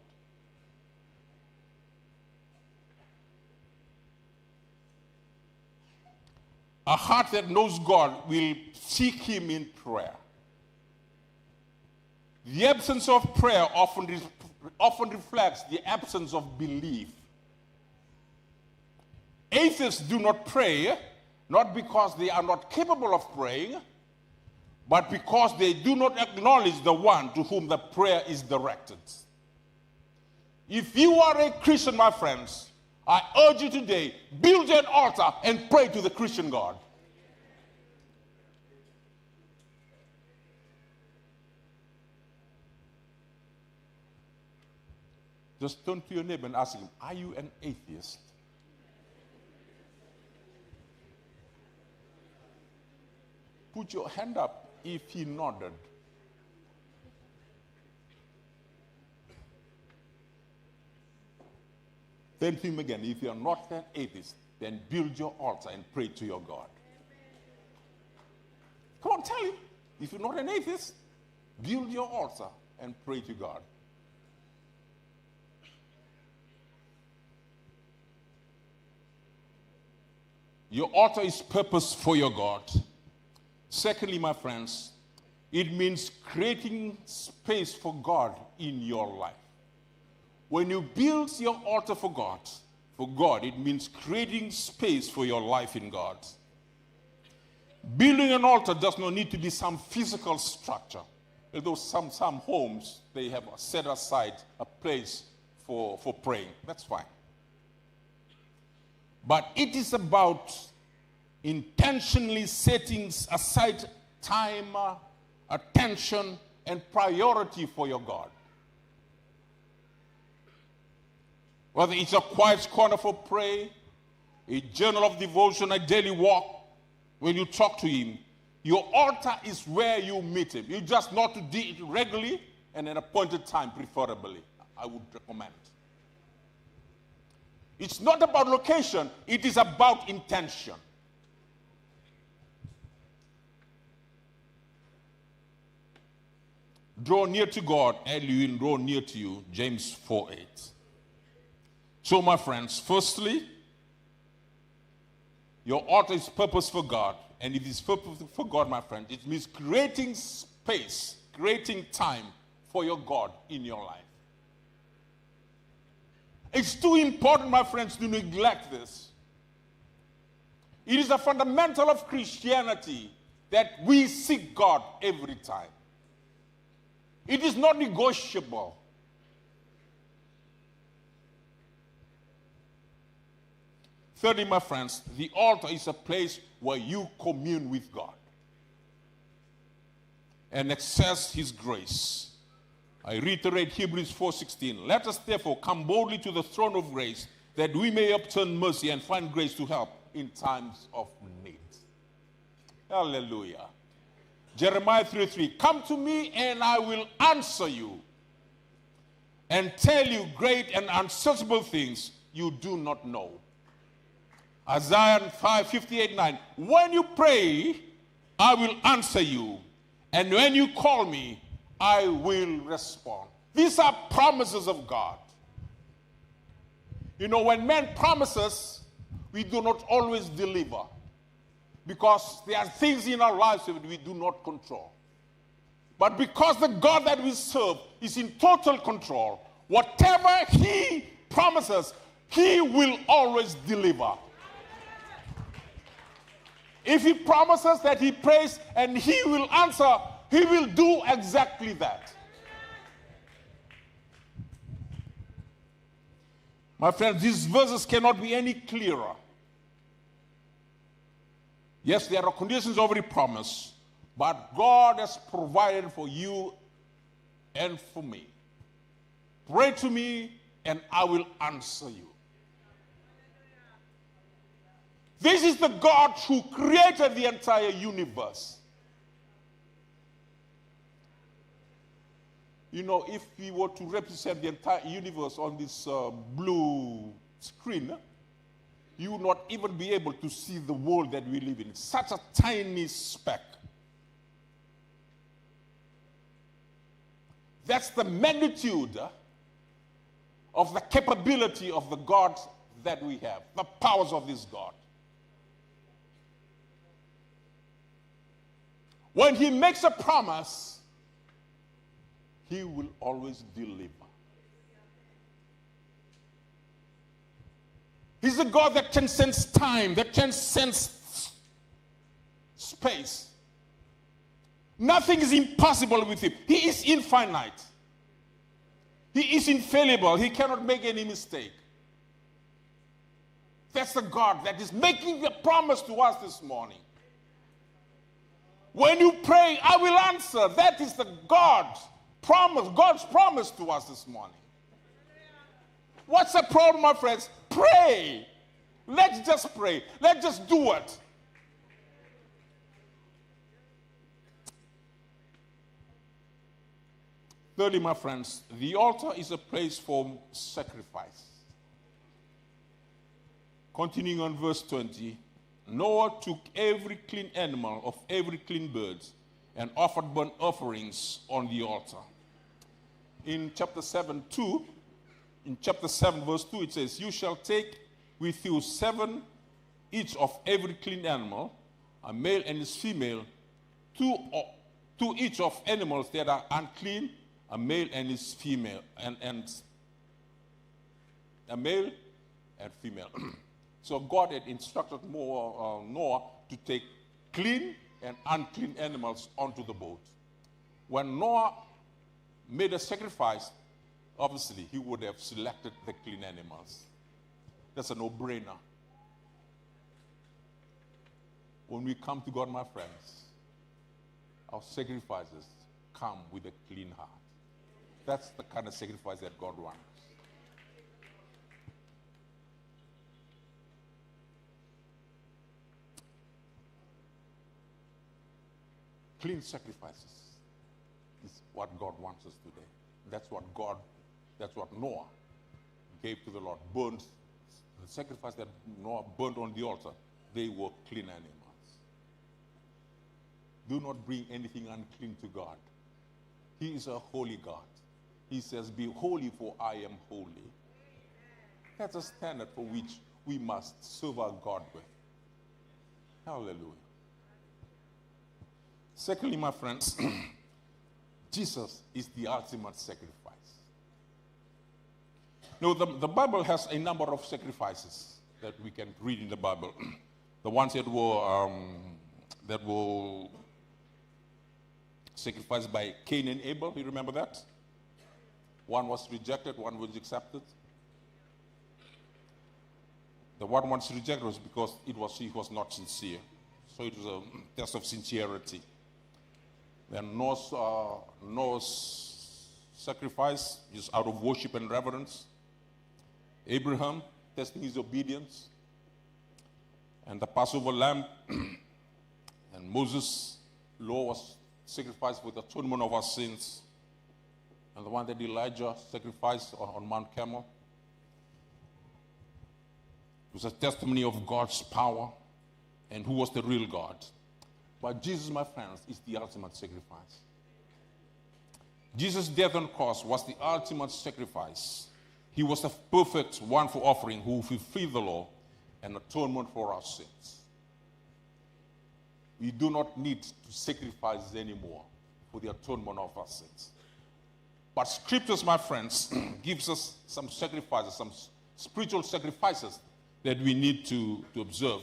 A heart that knows God will seek him in prayer. The absence of prayer often reflects the absence of belief. Atheists do not pray, not because they are not capable of praying, but because they do not acknowledge the one to whom the prayer is directed. If you are a Christian, my friends, I urge you today, build an altar and pray to the Christian God. Just turn to your neighbor and ask him, are you an atheist? Put your hand up if he nodded. Then to him again, if you are not an atheist, then build your altar and pray to your God. Come on, tell him. If you're not an atheist, build your altar and pray to God. Your altar is purpose for your God. Secondly, my friends, it means creating space for God in your life. When you build your altar for God, it means creating space for your life in God. Building an altar does not need to be some physical structure. Although some homes, they have set aside a place for praying. That's fine. But it is about intentionally setting aside time, attention, and priority for your God. Whether it's a quiet corner for prayer, a journal of devotion, a daily walk, when you talk to him, your altar is where you meet him. You just not to do it regularly and at an appointed time, preferably. I would recommend. It's not about location, it is about intention. Draw near to God, and he will draw near to you. James 4:8. So, my friends, firstly, your altar is purpose for God. And if it's purpose for God, my friend, it means creating space, creating time for your God in your life. It's too important, my friends, to neglect this. It is a fundamental of Christianity that we seek God every time. It is not negotiable. Thirdly, my friends, the altar is a place where you commune with God and access his grace. I reiterate Hebrews 4:16. Let us therefore come boldly to the throne of grace, that we may obtain mercy and find grace to help in times of need. Hallelujah. Jeremiah 3:3. Come to me and I will answer you and tell you great and unsearchable things you do not know. Isaiah 5:58-9. When you pray, I will answer you, and when you call me, I will respond. These are promises of God. You know, when man promises, we do not always deliver, because there are things in our lives that we do not control. But because the God that we serve is in total control, whatever he promises, he will always deliver. If he promises that he prays and he will answer, he will do exactly that. My friends, these verses cannot be any clearer. Yes, there are conditions of every promise, but God has provided for you and for me. Pray to me and I will answer you. This is the God who created the entire universe. You know, if we were to represent the entire universe on this blue screen, you would not even be able to see the world that we live in. Such a tiny speck. That's the magnitude of the capability of the God that we have, the powers of this God. When he makes a promise, he will always deliver. He's a God that transcends time, that transcends space. Nothing is impossible with him. He is infinite. He is infallible. He cannot make any mistake. That's the God that is making the promise to us this morning. When you pray, I will answer. That is the God's promise to us this morning. What's the problem, my friends? Pray. Let's just pray. Let's just do it. Thirdly, my friends, the altar is a place for sacrifice. Continuing on verse 20, Noah took every clean animal of every clean bird and offered burnt offerings on the altar. In chapter 7 verse 2, it says, You shall take with you 7 each of every clean animal, a male and his female, two each of animals that are unclean, a male and his female, and a male and female. So God had instructed Noah to take clean and unclean animals onto the boat. When Noah made a sacrifice, obviously he would have selected the clean animals. That's a no-brainer. When we come to God, my friends, our sacrifices come with a clean heart. That's the kind of sacrifice that God wants. Clean sacrifices is what God wants us today. That's what Noah gave to the Lord. Burnt, the sacrifice that Noah burnt on the altar, they were clean animals. Do not bring anything unclean to God. He is a holy God. He says, be holy for I am holy. That's a standard for which we must serve our God with. Hallelujah. Secondly, my friends, Jesus is the ultimate sacrifice. Now, the Bible has a number of sacrifices that we can read in the Bible. The ones that were sacrificed by Cain and Abel, you remember that? One was rejected, one was accepted. The one was rejected was because he was not sincere. So it was a test of sincerity. Then Noah's sacrifice is out of worship and reverence. Abraham testing his obedience. And the Passover lamb and Moses' law was sacrificed for the atonement of our sins. And the one that Elijah sacrificed on Mount Carmel was a testimony of God's power and who was the real God. But Jesus, my friends, is the ultimate sacrifice. Jesus' death on the cross was the ultimate sacrifice. He was the perfect one for offering who fulfilled the law and atonement for our sins. We do not need to sacrifice anymore for the atonement of our sins. But scriptures, my friends, gives us some sacrifices, some spiritual sacrifices that we need to observe.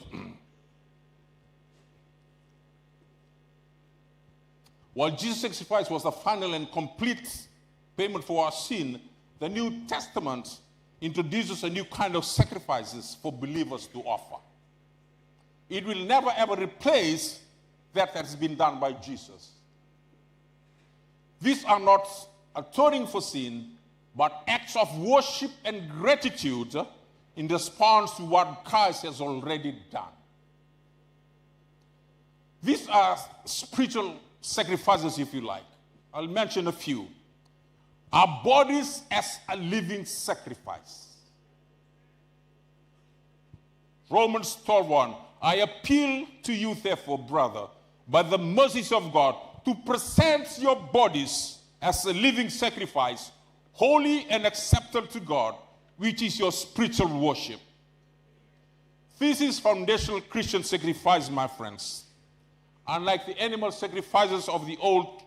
While Jesus' sacrifice was the final and complete payment for our sin, the New Testament introduces a new kind of sacrifices for believers to offer. It will never ever replace that has been done by Jesus. These are not atoning for sin, but acts of worship and gratitude in response to what Christ has already done. These are spiritual sacrifices, if you like. I'll mention a few. Our bodies as a living sacrifice. Romans 12:1. I appeal to you, therefore, brother, by the mercies of God, to present your bodies as a living sacrifice, holy and acceptable to God, which is your spiritual worship. This is foundational Christian sacrifice, my friends. Unlike the animal sacrifices of the Old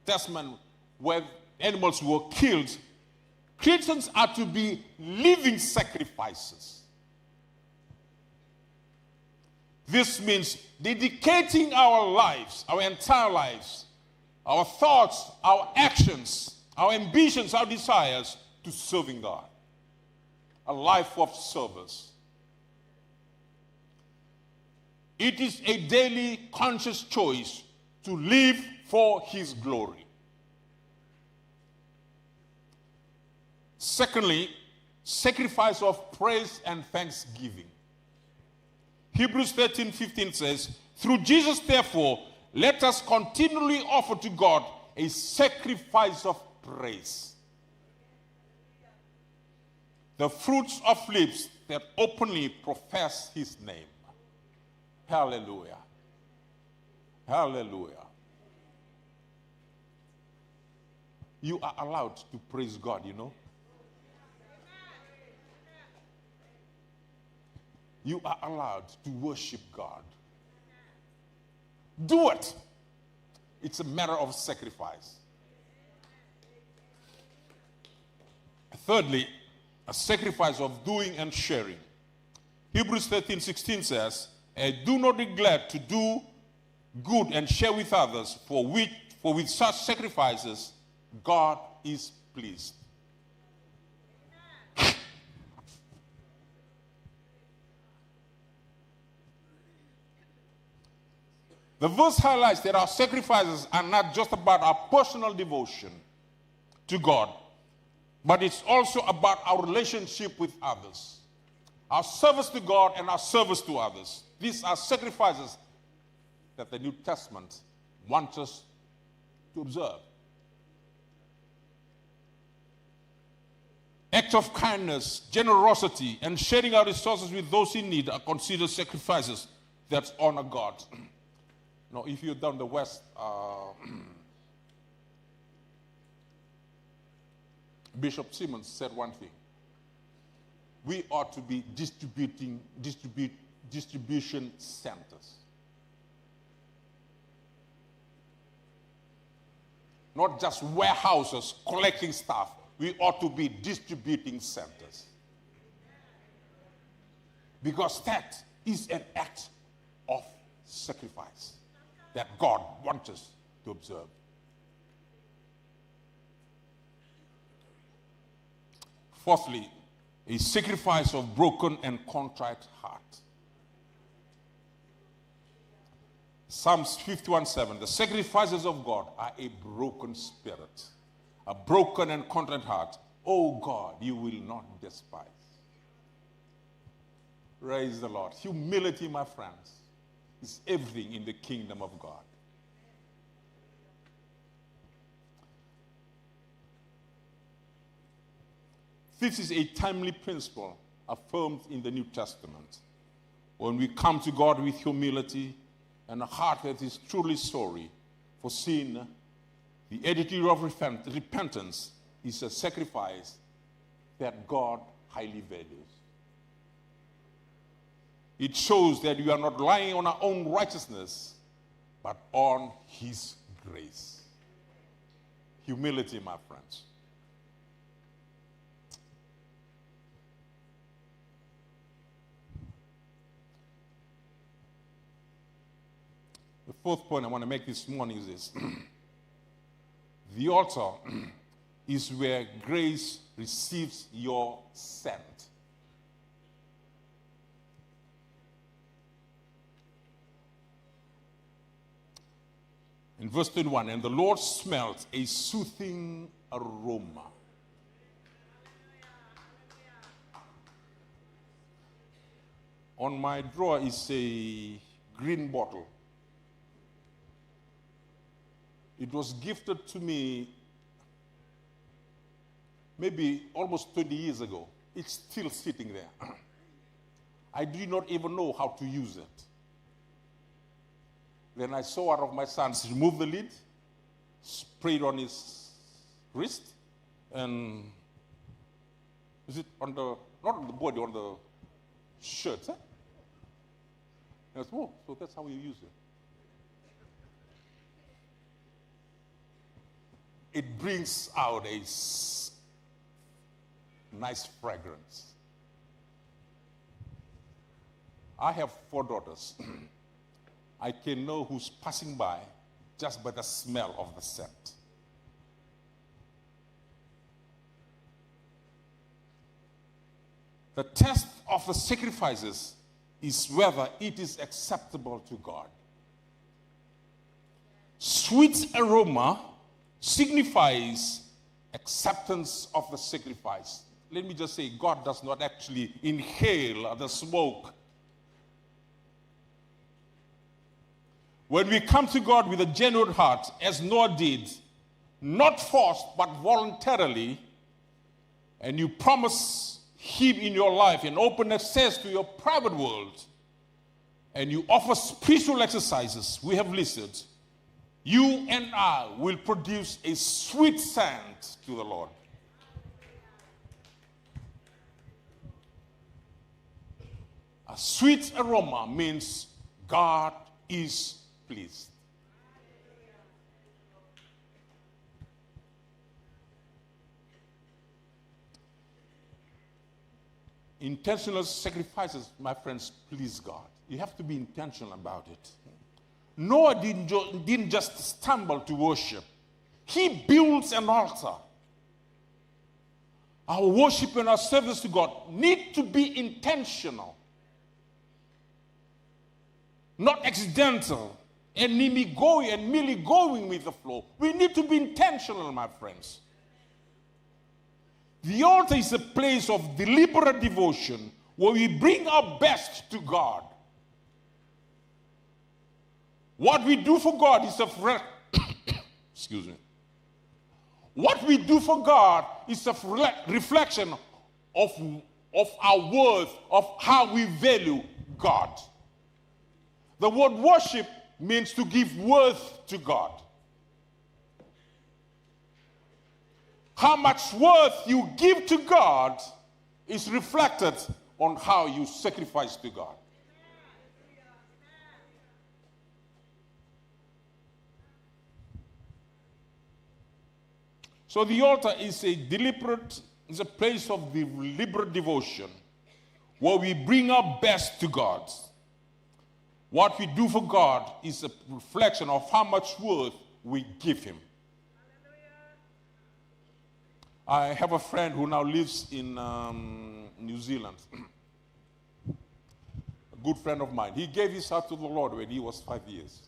Testament, where animals were killed, Christians are to be living sacrifices. This means dedicating our lives, our entire lives, our thoughts, our actions, our ambitions, our desires to serving God. A life of service. It is a daily conscious choice to live for His glory. Secondly, sacrifice of praise and thanksgiving. Hebrews 13:15 says, through Jesus, therefore, let us continually offer to God a sacrifice of praise. The fruits of lips that openly profess His name. Hallelujah. Hallelujah. You are allowed to praise God, you know. You are allowed to worship God. Do it. It's a matter of sacrifice. Thirdly, a sacrifice of doing and sharing. Hebrews 13:16 says, and do not neglect to do good and share with others, for with such sacrifices God is pleased. The verse highlights that our sacrifices are not just about our personal devotion to God, but it's also about our relationship with others. Our service to God and our service to others. These are sacrifices that the New Testament wants us to observe. Acts of kindness, generosity, and sharing our resources with those in need are considered sacrifices that honor God. Now, if you're down the West, Bishop Simmons said one thing. We ought to be distribution centers. Not just warehouses collecting stuff. We ought to be distributing centers. Because that is an act of sacrifice that God wants us to observe. Fourthly, a sacrifice of broken and contrite heart. Psalms 51:7, the sacrifices of God are a broken spirit, a broken and contrite heart. Oh God, you will not despise. Praise the Lord. Humility, my friends, is everything in the kingdom of God. This is a timely principle affirmed in the New Testament. When we come to God with humility and a heart that is truly sorry for sin, the attitude of repentance is a sacrifice that God highly values. It shows that we are not relying on our own righteousness, but on His grace. Humility, my friends. The fourth point I want to make this morning is this. The altar is where grace receives your scent. In verse 21, and the Lord smelled a soothing aroma. On my drawer is a green bottle. It was gifted to me maybe almost 20 years ago. It's still sitting there. I did not even know how to use it. Then I saw one of my sons remove the lid, spray it on his wrist, and is it on the, not on the body, on the shirt, huh? And I said, oh, so that's how you use it. It brings out a nice fragrance. I have 4 daughters. I can know who's passing by just by the smell of the scent. The test of the sacrifices is whether it is acceptable to God. Sweet aroma signifies acceptance of the sacrifice. Let me just say, God does not actually inhale the smoke. When we come to God with a genuine heart, as Noah did, not forced but voluntarily, and you promise Him in your life and open access to your private world, and you offer spiritual exercises we have listed, you and I will produce a sweet scent to the Lord. A sweet aroma means God is pleased. Intentional sacrifices, my friends, please God. You have to be intentional about it. Noah didn't just stumble to worship. He builds an altar. Our worship and our service to God need to be intentional, not accidental. and merely going with the flow. We need to be intentional, my friends. The altar is a place of deliberate devotion where we bring our best to God. What we do for God is excuse me. What we do for God is a reflection of our worth, of how we value God. The word worship means to give worth to God. How much worth you give to God is reflected on how you sacrifice to God. So the altar is a place of deliberate devotion where we bring our best to God. What we do for God is a reflection of how much worth we give him. I have a friend who now lives in New Zealand. A good friend of mine. He gave his heart to the Lord when he was 5 years.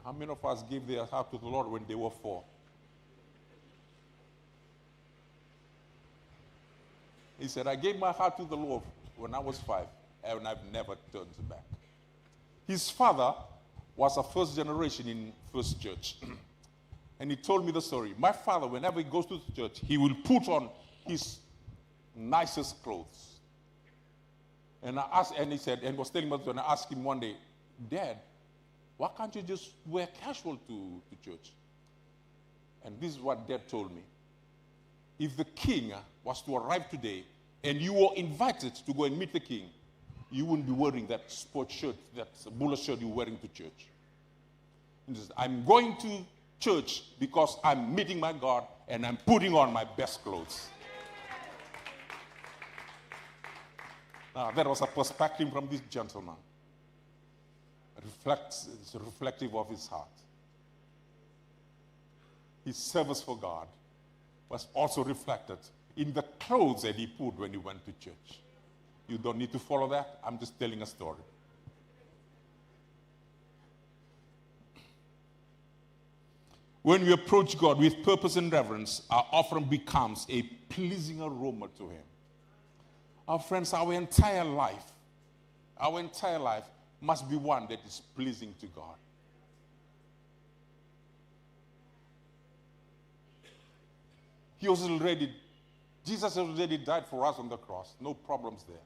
How many of us gave their heart to the Lord when they were 4? He said, I gave my heart to the Lord when I was 5, and I've never turned back. His father was a first generation in First Church. And he told me the story. My father, whenever he goes to the church, he will put on his nicest clothes. And I asked, and he said, and was telling me, when I asked him one day, Dad, why can't you just wear casual to church? And this is what Dad told me. If the king was to arrive today and you were invited to go and meet the king, you wouldn't be wearing that sports shirt, that bullet shirt you're wearing to church. He says, I'm going to church because I'm meeting my God and I'm putting on my best clothes. Now, that was a perspective from this gentleman. It's reflective of his heart. His service for God was also reflected in the clothes that he put when he went to church. You don't need to follow that. I'm just telling a story. When we approach God with purpose and reverence, our offering becomes a pleasing aroma to him. Our friends, our entire life must be one that is pleasing to God. Jesus already died for us on the cross. No problems there.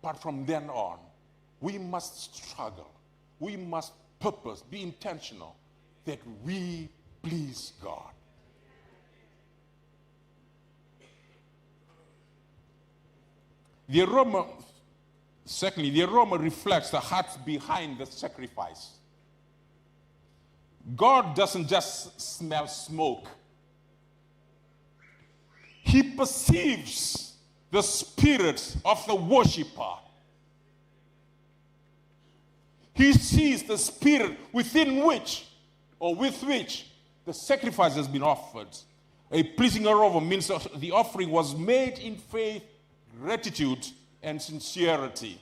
But from then on, we must struggle. We must purpose, be intentional, that we please God. The aroma reflects the heart behind the sacrifice. God doesn't just smell smoke. He perceives the spirit of the worshiper. He sees the spirit with which the sacrifice has been offered. A pleasing aroma means the offering was made in faith, gratitude, and sincerity.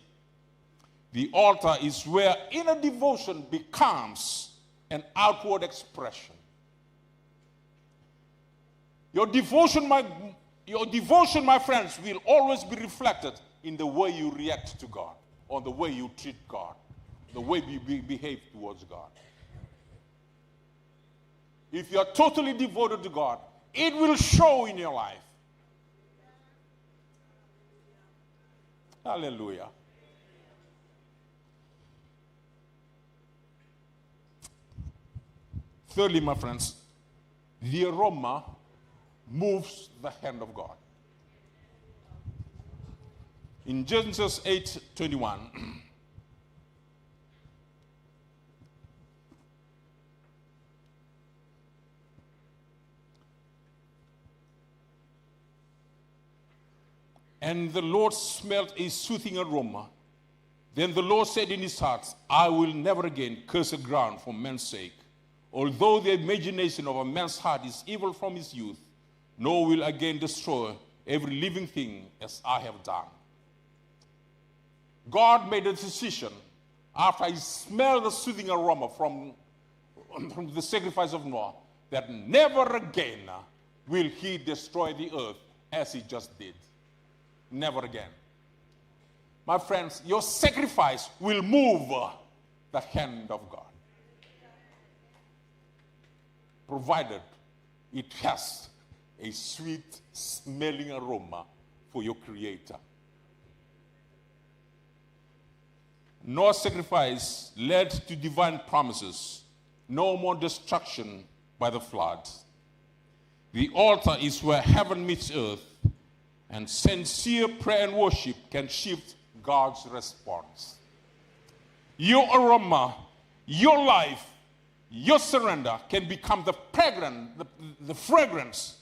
The altar is where inner devotion becomes an outward expression. Your devotion, my friends, will always be reflected in the way you react to God, or the way you treat God, the way you behave towards God. If you are totally devoted to God, it will show in your life. Hallelujah. Thirdly, my friends, the aroma moves the hand of God. In Genesis 8:21, and the Lord smelled a soothing aroma. Then the Lord said in his heart, I will never again curse the ground for man's sake. Although the imagination of a man's heart is evil from his youth, nor will again destroy every living thing as I have done. God made a decision after he smelled the soothing aroma from the sacrifice of Noah, that never again will he destroy the earth as he just did. Never again. My friends, your sacrifice will move the hand of God, provided it has a sweet smelling aroma for your Creator. Noah's sacrifice led to divine promises. No more destruction by the flood. The altar is where heaven meets earth, and sincere prayer and worship can shift God's response. Your aroma, your life, your surrender can become the fragrance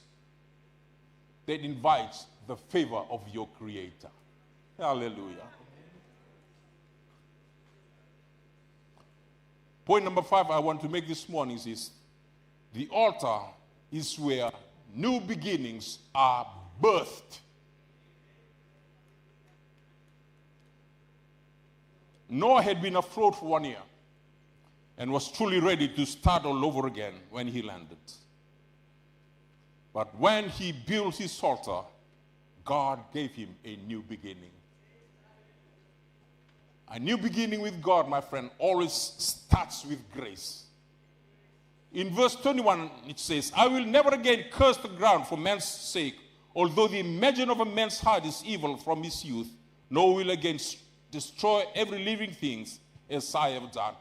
that invites the favor of your Creator. Hallelujah. Point number 5 I want to make this morning is the altar is where new beginnings are birthed. Noah had been afloat for 1 year and was truly ready to start all over again when he landed. But when he built his altar, God gave him a new beginning. A new beginning with God, my friend, always starts with grace. In verse 21, it says, I will never again curse the ground for man's sake, although the imagination of a man's heart is evil from his youth, nor will again destroy every living thing as I have done.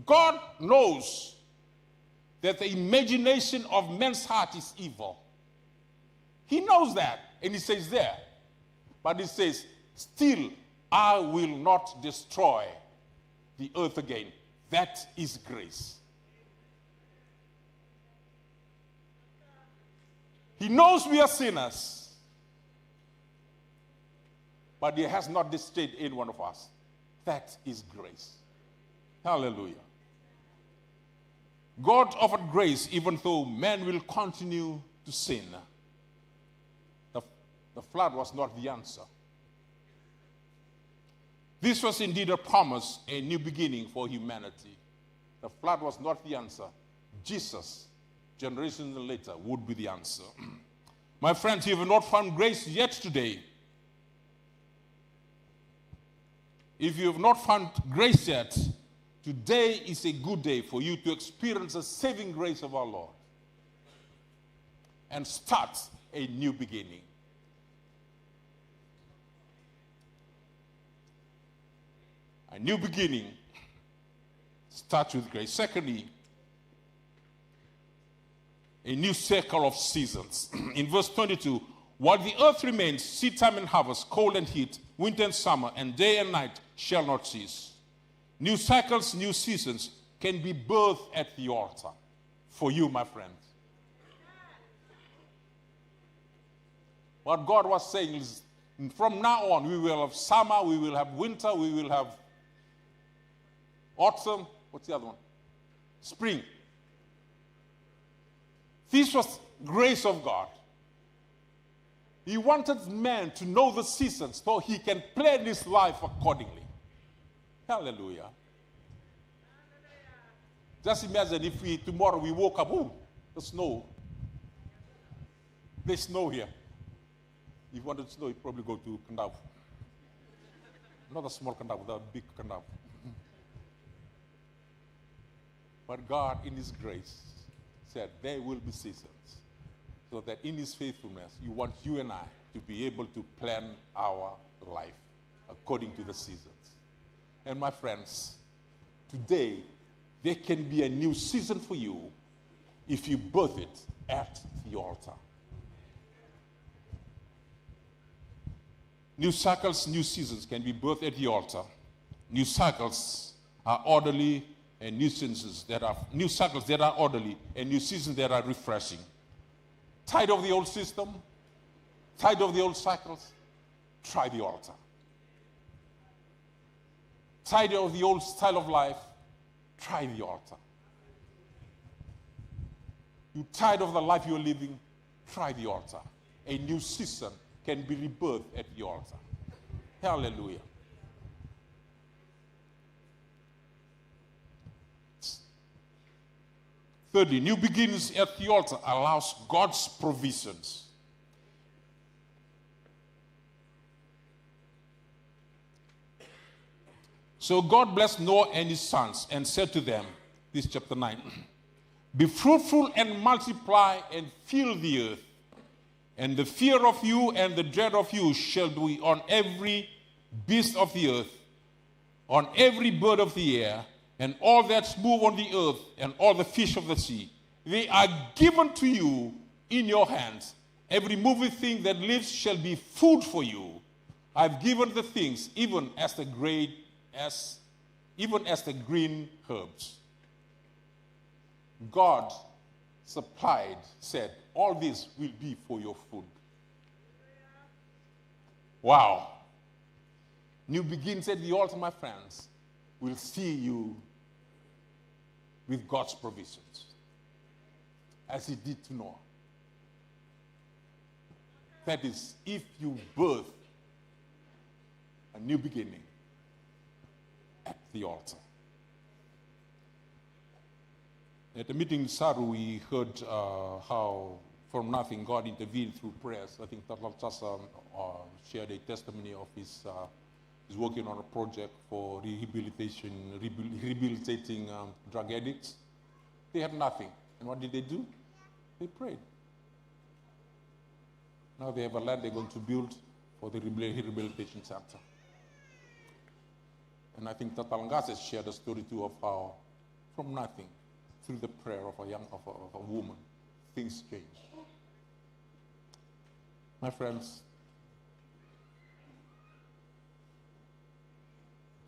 God knows that the imagination of man's heart is evil. He knows that, and he says there. But he says, still, I will not destroy the earth again. That is grace. He knows we are sinners, but he has not destroyed any one of us. That is grace. Hallelujah. God offered grace even though man will continue to sin. The flood was not the answer. This was indeed a promise, a new beginning for humanity. The flood was not the answer. Jesus, generations later, would be the answer. My friends, you have not found grace yet today. If you have not found grace yet, today is a good day for you to experience the saving grace of our Lord and start a new beginning. A new beginning starts with grace. Secondly, a new cycle of seasons. In verse 22, while the earth remains, seed time and harvest, cold and heat, winter and summer, and day and night shall not cease. New cycles, new seasons can be birthed at the altar for you, my friends. What God was saying is, from now on, we will have summer, we will have winter, we will have autumn, what's the other one? Spring. This was grace of God. He wanted man to know the seasons so he can plan his life accordingly. Hallelujah. Just imagine if tomorrow we woke up, the snow. There's snow here. If you wanted snow, you'd probably go to Kandav. Not a small Kandav, a big Kandav. But God, in his grace, said there will be seasons. So that in his faithfulness, you want you and I to be able to plan our life according to the seasons. And my friends, today, there can be a new season for you if you birth it at the altar. New cycles, new seasons can be birthed at the altar. New cycles are orderly, and new cycles that are orderly, and new seasons that are refreshing. Tired of the old system? Tired of the old cycles? Try the altar. Tired of the old style of life? Try the altar. You tired of the life you're living? Try the altar. A new season can be rebirthed at the altar. Hallelujah. Thirdly, new beginnings at the altar allows God's provisions. So God blessed Noah and his sons and said to them, this is chapter 9, be fruitful and multiply and fill the earth, and the fear of you and the dread of you shall be on every beast of the earth, on every bird of the air, and all that move on the earth, and all the fish of the sea. They are given to you in your hands. Every moving thing that lives shall be food for you. I've given the things, even as the green herbs. God supplied, said, all this will be for your food. Wow. New beginnings at the altar, my friends, will see you with God's provisions, as he did to Noah. That is, if you birth a new beginning at the altar. At the meeting in Saru, we heard how from nothing God intervened through prayers. I think Tatal Chasa shared a testimony of his working on a project for rehabilitating drug addicts. They had nothing. And what did they do? They prayed. Now they have a land they're going to build for the rehabilitation center. And I think Tatal has shared a story too of how from nothing, through the prayer of a woman, things change. My friends,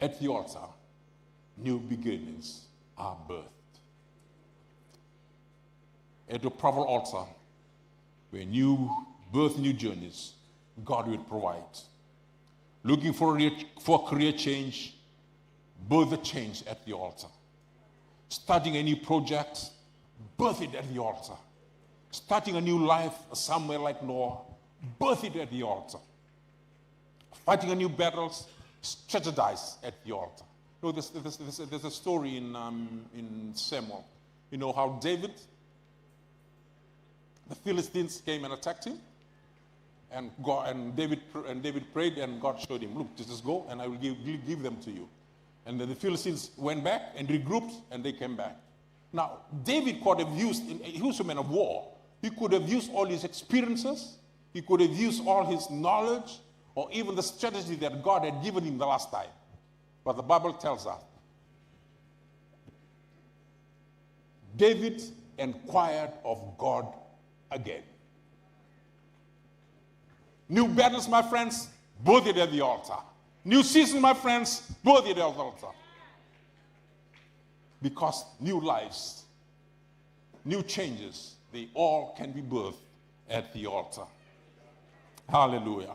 at the altar, new beginnings are birthed. At the proper altar, when you birth new journeys, God will provide. Looking for career change, birth a change at the altar. Starting a new project, birth it at the altar. Starting a new life somewhere like Noah, birth it at the altar. Fighting a new battles, strategize at the altar. You know, there's a story in Samuel. You know how David, the Philistines came and attacked him, and David prayed, and God showed him, look, just go, and I will give them to you. And then the Philistines went back and regrouped, and they came back. Now, David could have used, he was a man of war. He could have used all his experiences. He could have used all his knowledge, or even the strategy that God had given him the last time. But the Bible tells us, David inquired of God again. New battles, my friends, both it at the altar. New season, my friends, both it at the altar. Because new lives, new changes, they all can be birthed at the altar. Hallelujah.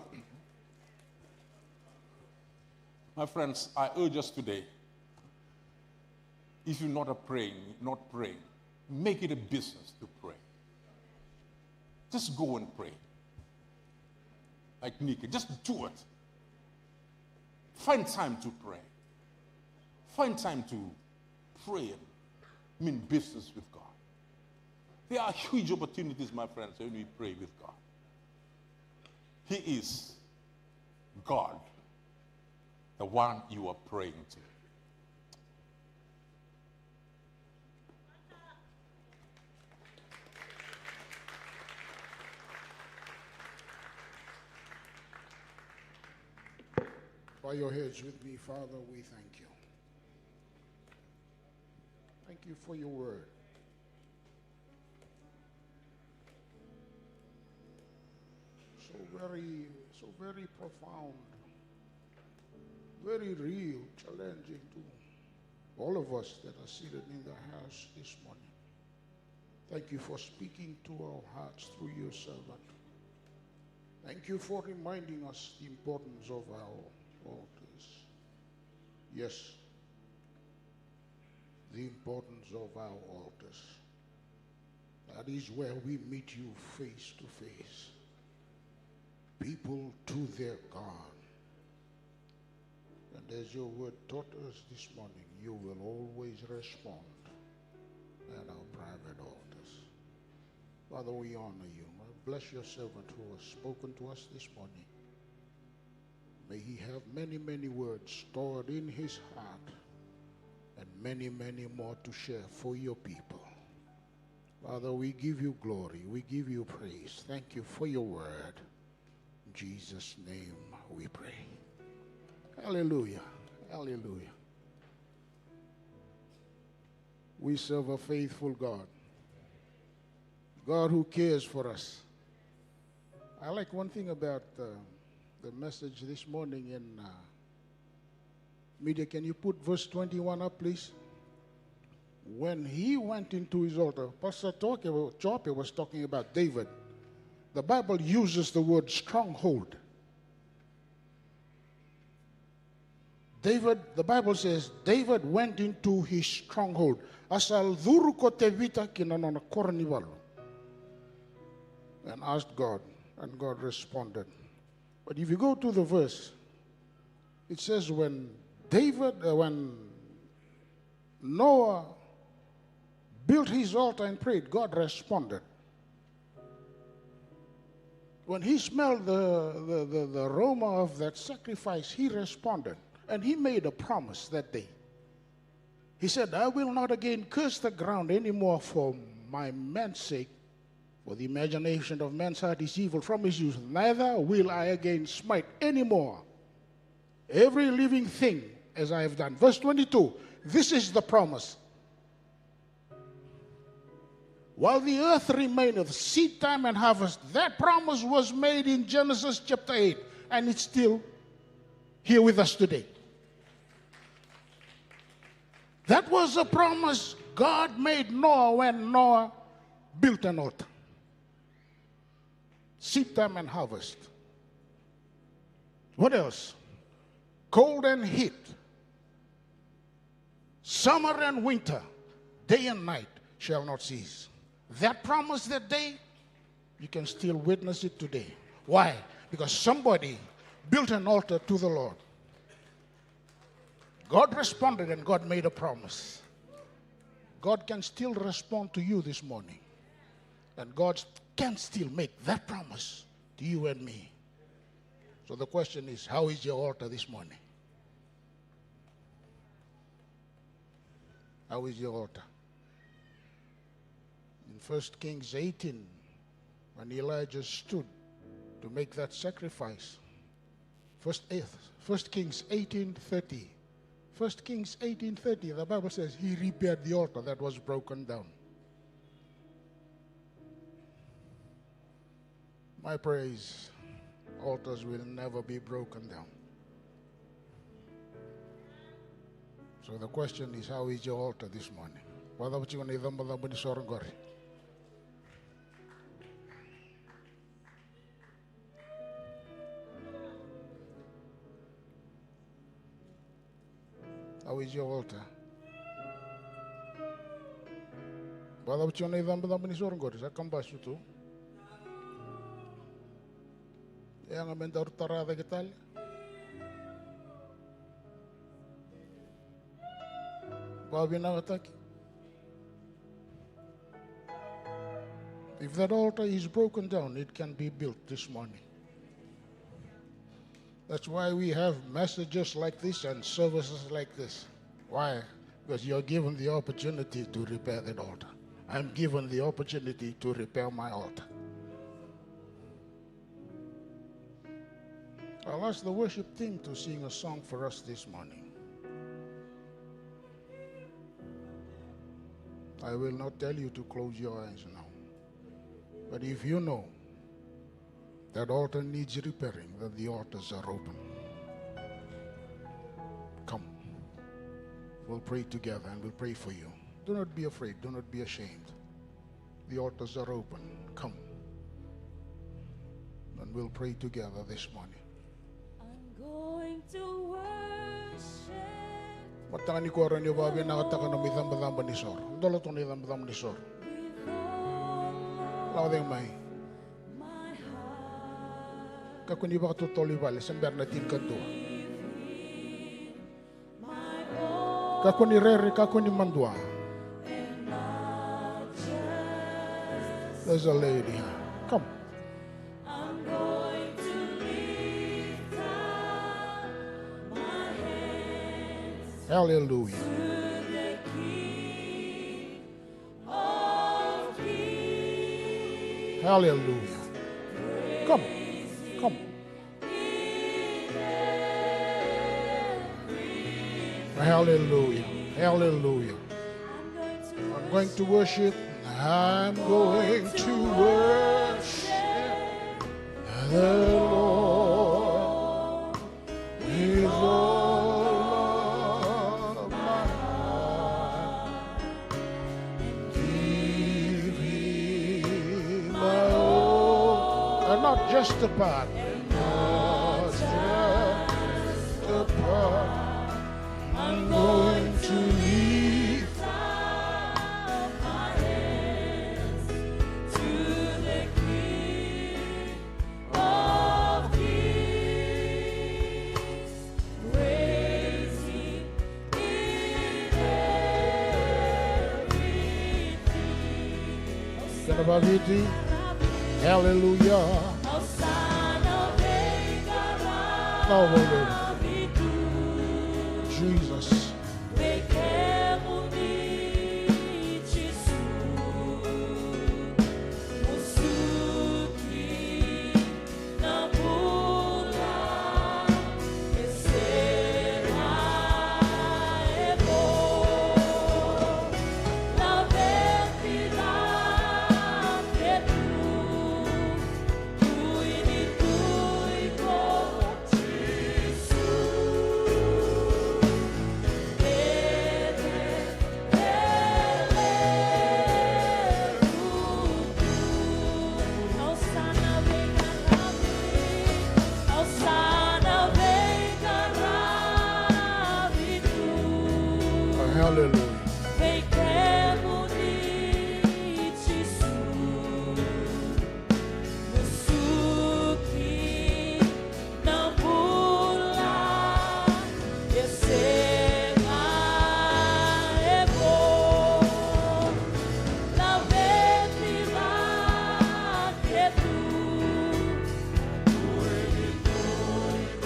My friends, I urge us today, if you're not praying, make it a business to pray. Just go and pray. Like Nika, just do it. Find time to pray. Find time to pray and mean business with God. There are huge opportunities, my friends, when we pray with God. He is God, the one you are praying to. Bow your heads with me, Father, we thank you. Thank you for your word. So very profound, very real, challenging to all of us that are seated in the house this morning. Thank you for speaking to our hearts through your servant. Thank you for reminding us the importance of our altars. Yes, the importance of our altars. That is where we meet you face to face. People to their God. And as your word taught us this morning, you will always respond at our private altars. Father, we honor you. Bless your servant who has spoken to us this morning. May he have many, many words stored in his heart and many, many more to share for your people. Father, we give you glory. We give you praise. Thank you for your word. In Jesus' name we pray. Hallelujah. Hallelujah. We serve a faithful God. God who cares for us. I like one thing about the message this morning in media. Can you put verse 21 up, please? When he went into his altar, Pastor Joape was talking about David. The Bible uses the word stronghold. David, the Bible says, David went into his stronghold. Asal dhuru ko te vita kinanona kornivalu. And asked God, and God responded. But if you go to the verse, it says when Noah built his altar and prayed, God responded. When he smelled the aroma of that sacrifice, he responded. And he made a promise that day. He said, I will not again curse the ground anymore for my man's sake. For the imagination of man's heart is evil from his youth. Neither will I again smite anymore every living thing as I have done. Verse 22, this is the promise. While the earth remaineth, seed time and harvest. That promise was made in Genesis chapter 8. And it's still here with us today. That was a promise God made Noah when Noah built an altar. Seed time and harvest. What else? Cold and heat. Summer and winter. Day and night shall not cease. That promise that day, you can still witness it today. Why? Because somebody built an altar to the Lord. God responded and God made a promise. God can still respond to you this morning. And God can still make that promise to you and me. So the question is, how is your altar this morning? How is your altar? In 1 Kings 18, when Elijah stood to make that sacrifice, 1 Kings 18:30. 1 Kings 18:30, the Bible says he repaired the altar that was broken down. My praise, altars will never be broken down. So the question is, how is your altar this morning? How is your altar? Yang mentor tarada kita. If that altar is broken down, it can be built this morning. That's why we have messages like this and services like this. Why? Because you're given the opportunity to repair that altar. I'm given the opportunity to repair my altar. I'll ask the worship team to sing a song for us this morning. I will not tell you to close your eyes now. But if you know that altar needs repairing, then the altars are open. Come. We'll pray together and we'll pray for you. Do not be afraid. Do not be ashamed. The altars are open. Come. And we'll pray together this morning. Going to worship. Matangani ko rin yung babi nakataka na midam-badam ni Sor. Dolo to midam-badam ni Sor. Lawa din may. Kakuni ba katutoli bali sa Bernatin kanto. Kakuni rere kakuni mandua. There's a lady. Come. I'm going to lift up my hands Hallelujah. to the King of Kings. Hallelujah. Come. Come. Hallelujah. Hallelujah. I'm going to worship. I'm going to worship the Lord with all of my heart. Give Him my all, and not just a part, not just a part. I'm going to lift up my hands to the King of Kings, praising in everything. Kanabaviti. Hallelujah. Hosanna, No, wait, wait. Jesus. Hallelujah. Vem quero unir-te no suki não pula esse mar é bom na vetila que tu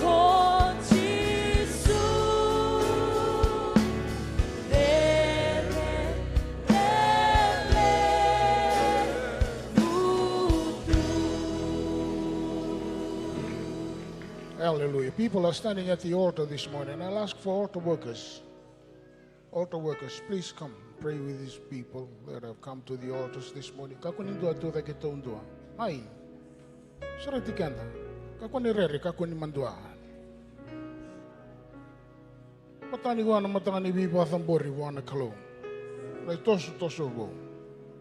contigo Hallelujah. People are standing at the altar this morning. I'll ask for altar workers. Altar workers, please come pray with these people that have come to the altars this morning. Kakuni doa tuwa ke tondua. Hai. Sarati kanda. Kakuni rere, kakuni mandua. Patani wana matangani vipa thambori wana kalo. Lai tosu go.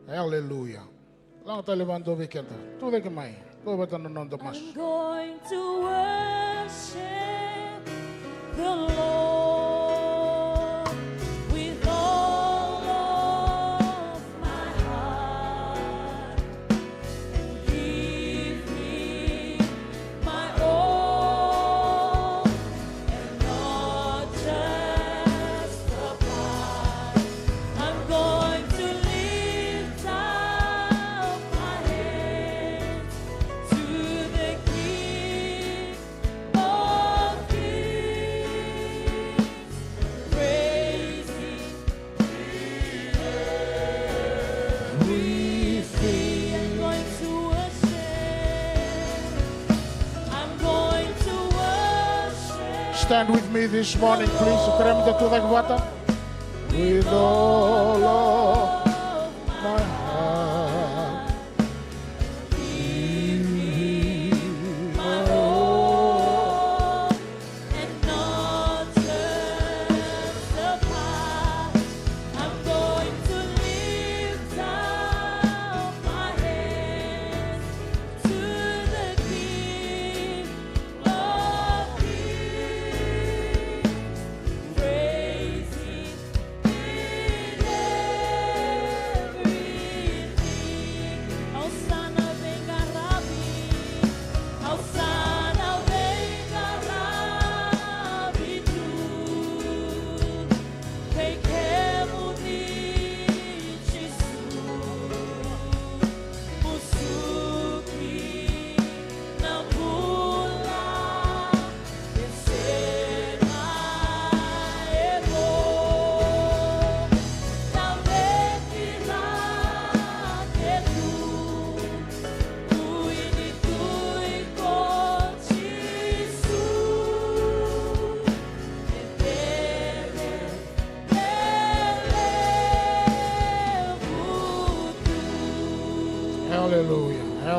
Hallelujah. Lang talibando vikenda. Tuwa ke mai. Tuwa batano nondo mas. I'm going to worship the Lord with all of my heart and give Him my all and not just a part. I'm going to lift up my hands to the King of Kings, praising everything. I'm going to worship. Stand with me this morning, please. With all of my heart. Give Him my all. And not just a part. I'm going to lift up my hands to the King of Kings, praising in everything.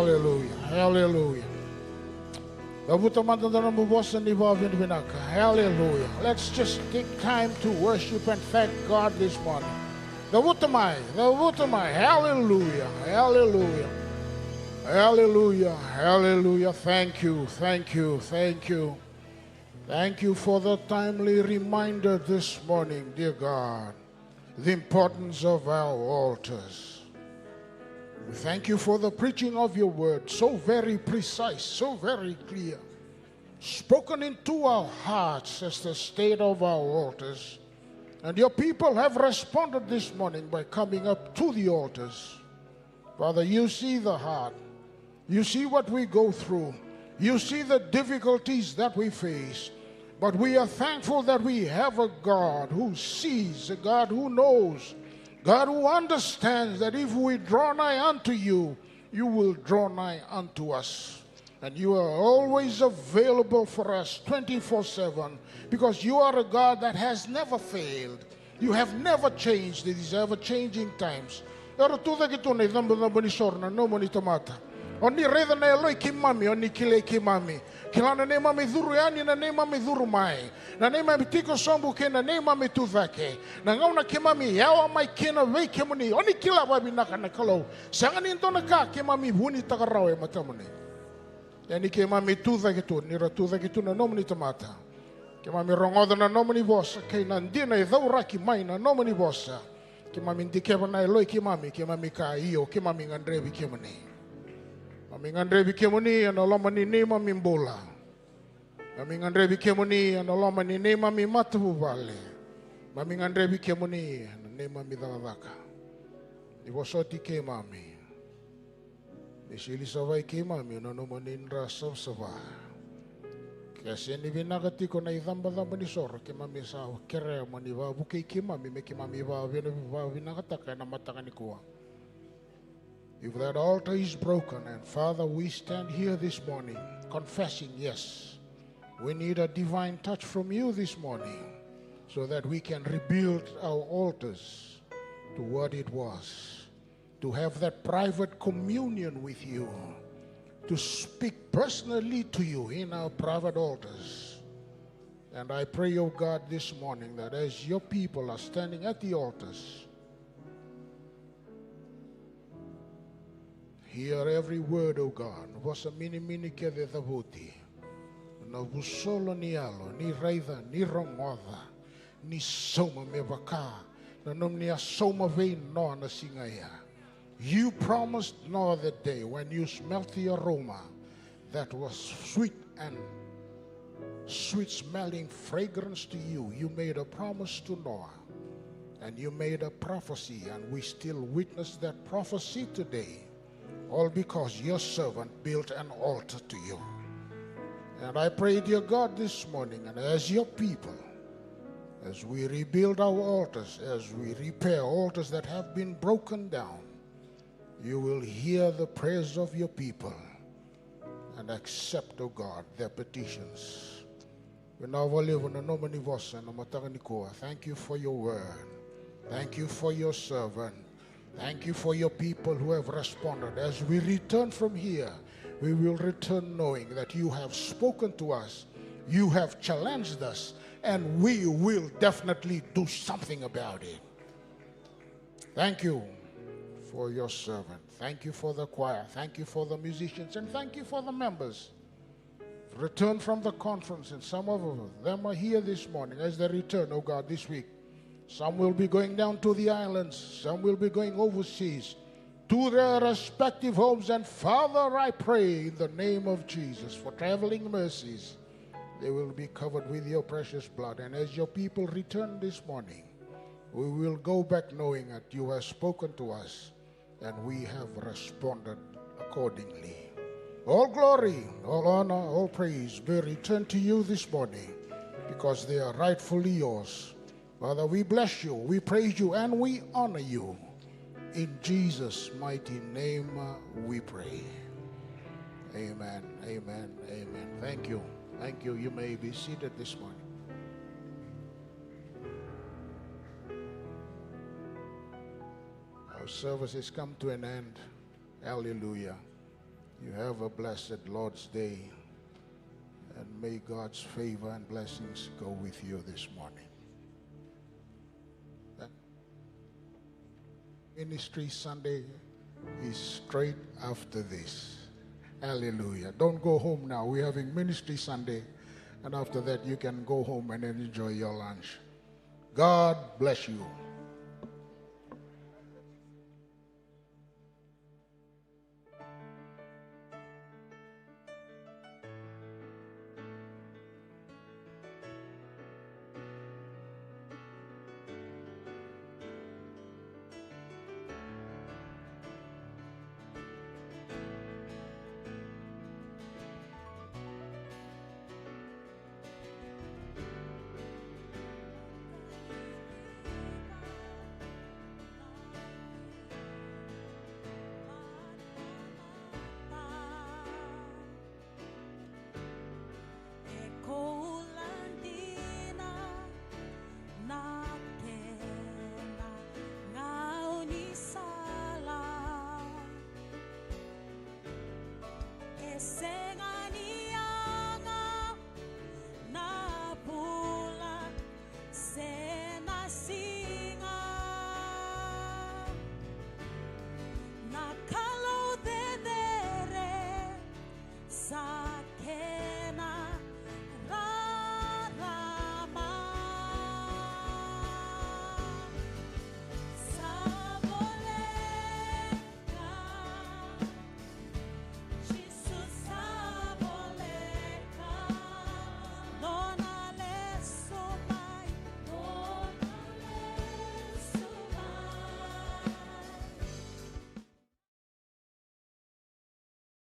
Hallelujah. Hallelujah. Hallelujah. Let's just take time to worship and thank God this morning. The Wutamai. Hallelujah. Hallelujah. Hallelujah. Hallelujah. Thank you. Thank you. Thank you. Thank you for the timely reminder this morning, dear God, the importance of our altars. We thank you for the preaching of your word, so very precise, so very clear, spoken into our hearts as the state of our altars. And your people have responded this morning by coming up to the altars. Father, you see the heart. You see what we go through. You see the difficulties that we face. But we are thankful that we have a God who sees, a God who knows, God who understands that if we draw nigh unto you, you will draw nigh unto us. And you are always available for us 24/7 because you are a God that has never failed. You have never changed in these ever-changing times. Oni reda na eloi ki mami, oni kile ki mami. Kilana ne mami dhuru yani na ne mami dhuru mai. Na ne mami tiko sombu ke na ne mami tuvake. Na ngauna ki mami yawa mai kena wei ke muni. Oni kila wabi naka na kalau. Sanga ni intona ka ke mami huni takarau e matamuni. Yani ke mami tuvake tu, nira tuvake tu na nomuni tamata. Ke mami rongoda na nomuni bosa. Ke na ndina e dhauraki mai na nomuni bosa. Ke mami ndikeva na eloi ki mami ka iyo, ke mami ngandrevi ke muni. Mami ngandre bikemuni analoma ni nema mimbola. Mami ngandre bikemuni analoma ni nema mi matu vale. Mami ngandre bikemuni nema mi dalaka. Ni bosoti ke mami. Ni sili savai ke mami no ni ndra savsava. Kasi ni vinagati ko na idamba ni sor ke mami sa kere mani va buke ke mami me ke mami va vinagata na mataka ni kuwa. If that altar is broken, and Father, we stand here this morning confessing, yes, we need a divine touch from you this morning so that we can rebuild our altars to what it was, to have that private communion with you, to speak personally to you in our private altars. And I pray, oh God, this morning that as your people are standing at the altars, hear every word, O God. Vosa mini ke de thavuti. Na vusolo ni alo, ni raida, ni rongoda, ni soma me vaka. Na nom ni asoma vei no na singaya. You promised no other day when you smelt the aroma that was sweet and sweet-smelling fragrance to you. You made a promise to Noah. And you made a prophecy, and we still witness that prophecy today. All because your servant built an altar to you. And I pray, dear God, this morning, and as your people, as we rebuild our altars, as we repair altars that have been broken down, you will hear the prayers of your people and accept, O God, their petitions. Thank you for your word. Thank you for your servant. Thank you for your people who have responded. As we return from here, we will return knowing that you have spoken to us, you have challenged us, and we will definitely do something about it. Thank you for your servant. Thank you for the choir. Thank you for the musicians. And thank you for the members. Return from the conference, and some of them are here this morning as they return, oh God, this week. Some will be going down to the islands. Some will be going overseas to their respective homes. And Father, I pray in the name of Jesus for traveling mercies. They will be covered with your precious blood. And as your people return this morning, we will go back knowing that you have spoken to us and we have responded accordingly. All glory, all honor, all praise be returned to you this morning because they are rightfully yours. Father, we bless you, we praise you, and we honor you. In Jesus' mighty name we pray. Amen, amen, amen. Thank you. Thank you. You may be seated this morning. Our service has come to an end. Hallelujah. You have a blessed Lord's Day, and may God's favor and blessings go with you this morning. Ministry Sunday is straight after this. Hallelujah. Don't go home now. We're having Ministry Sunday, and after that you can go home and enjoy your lunch. God bless you.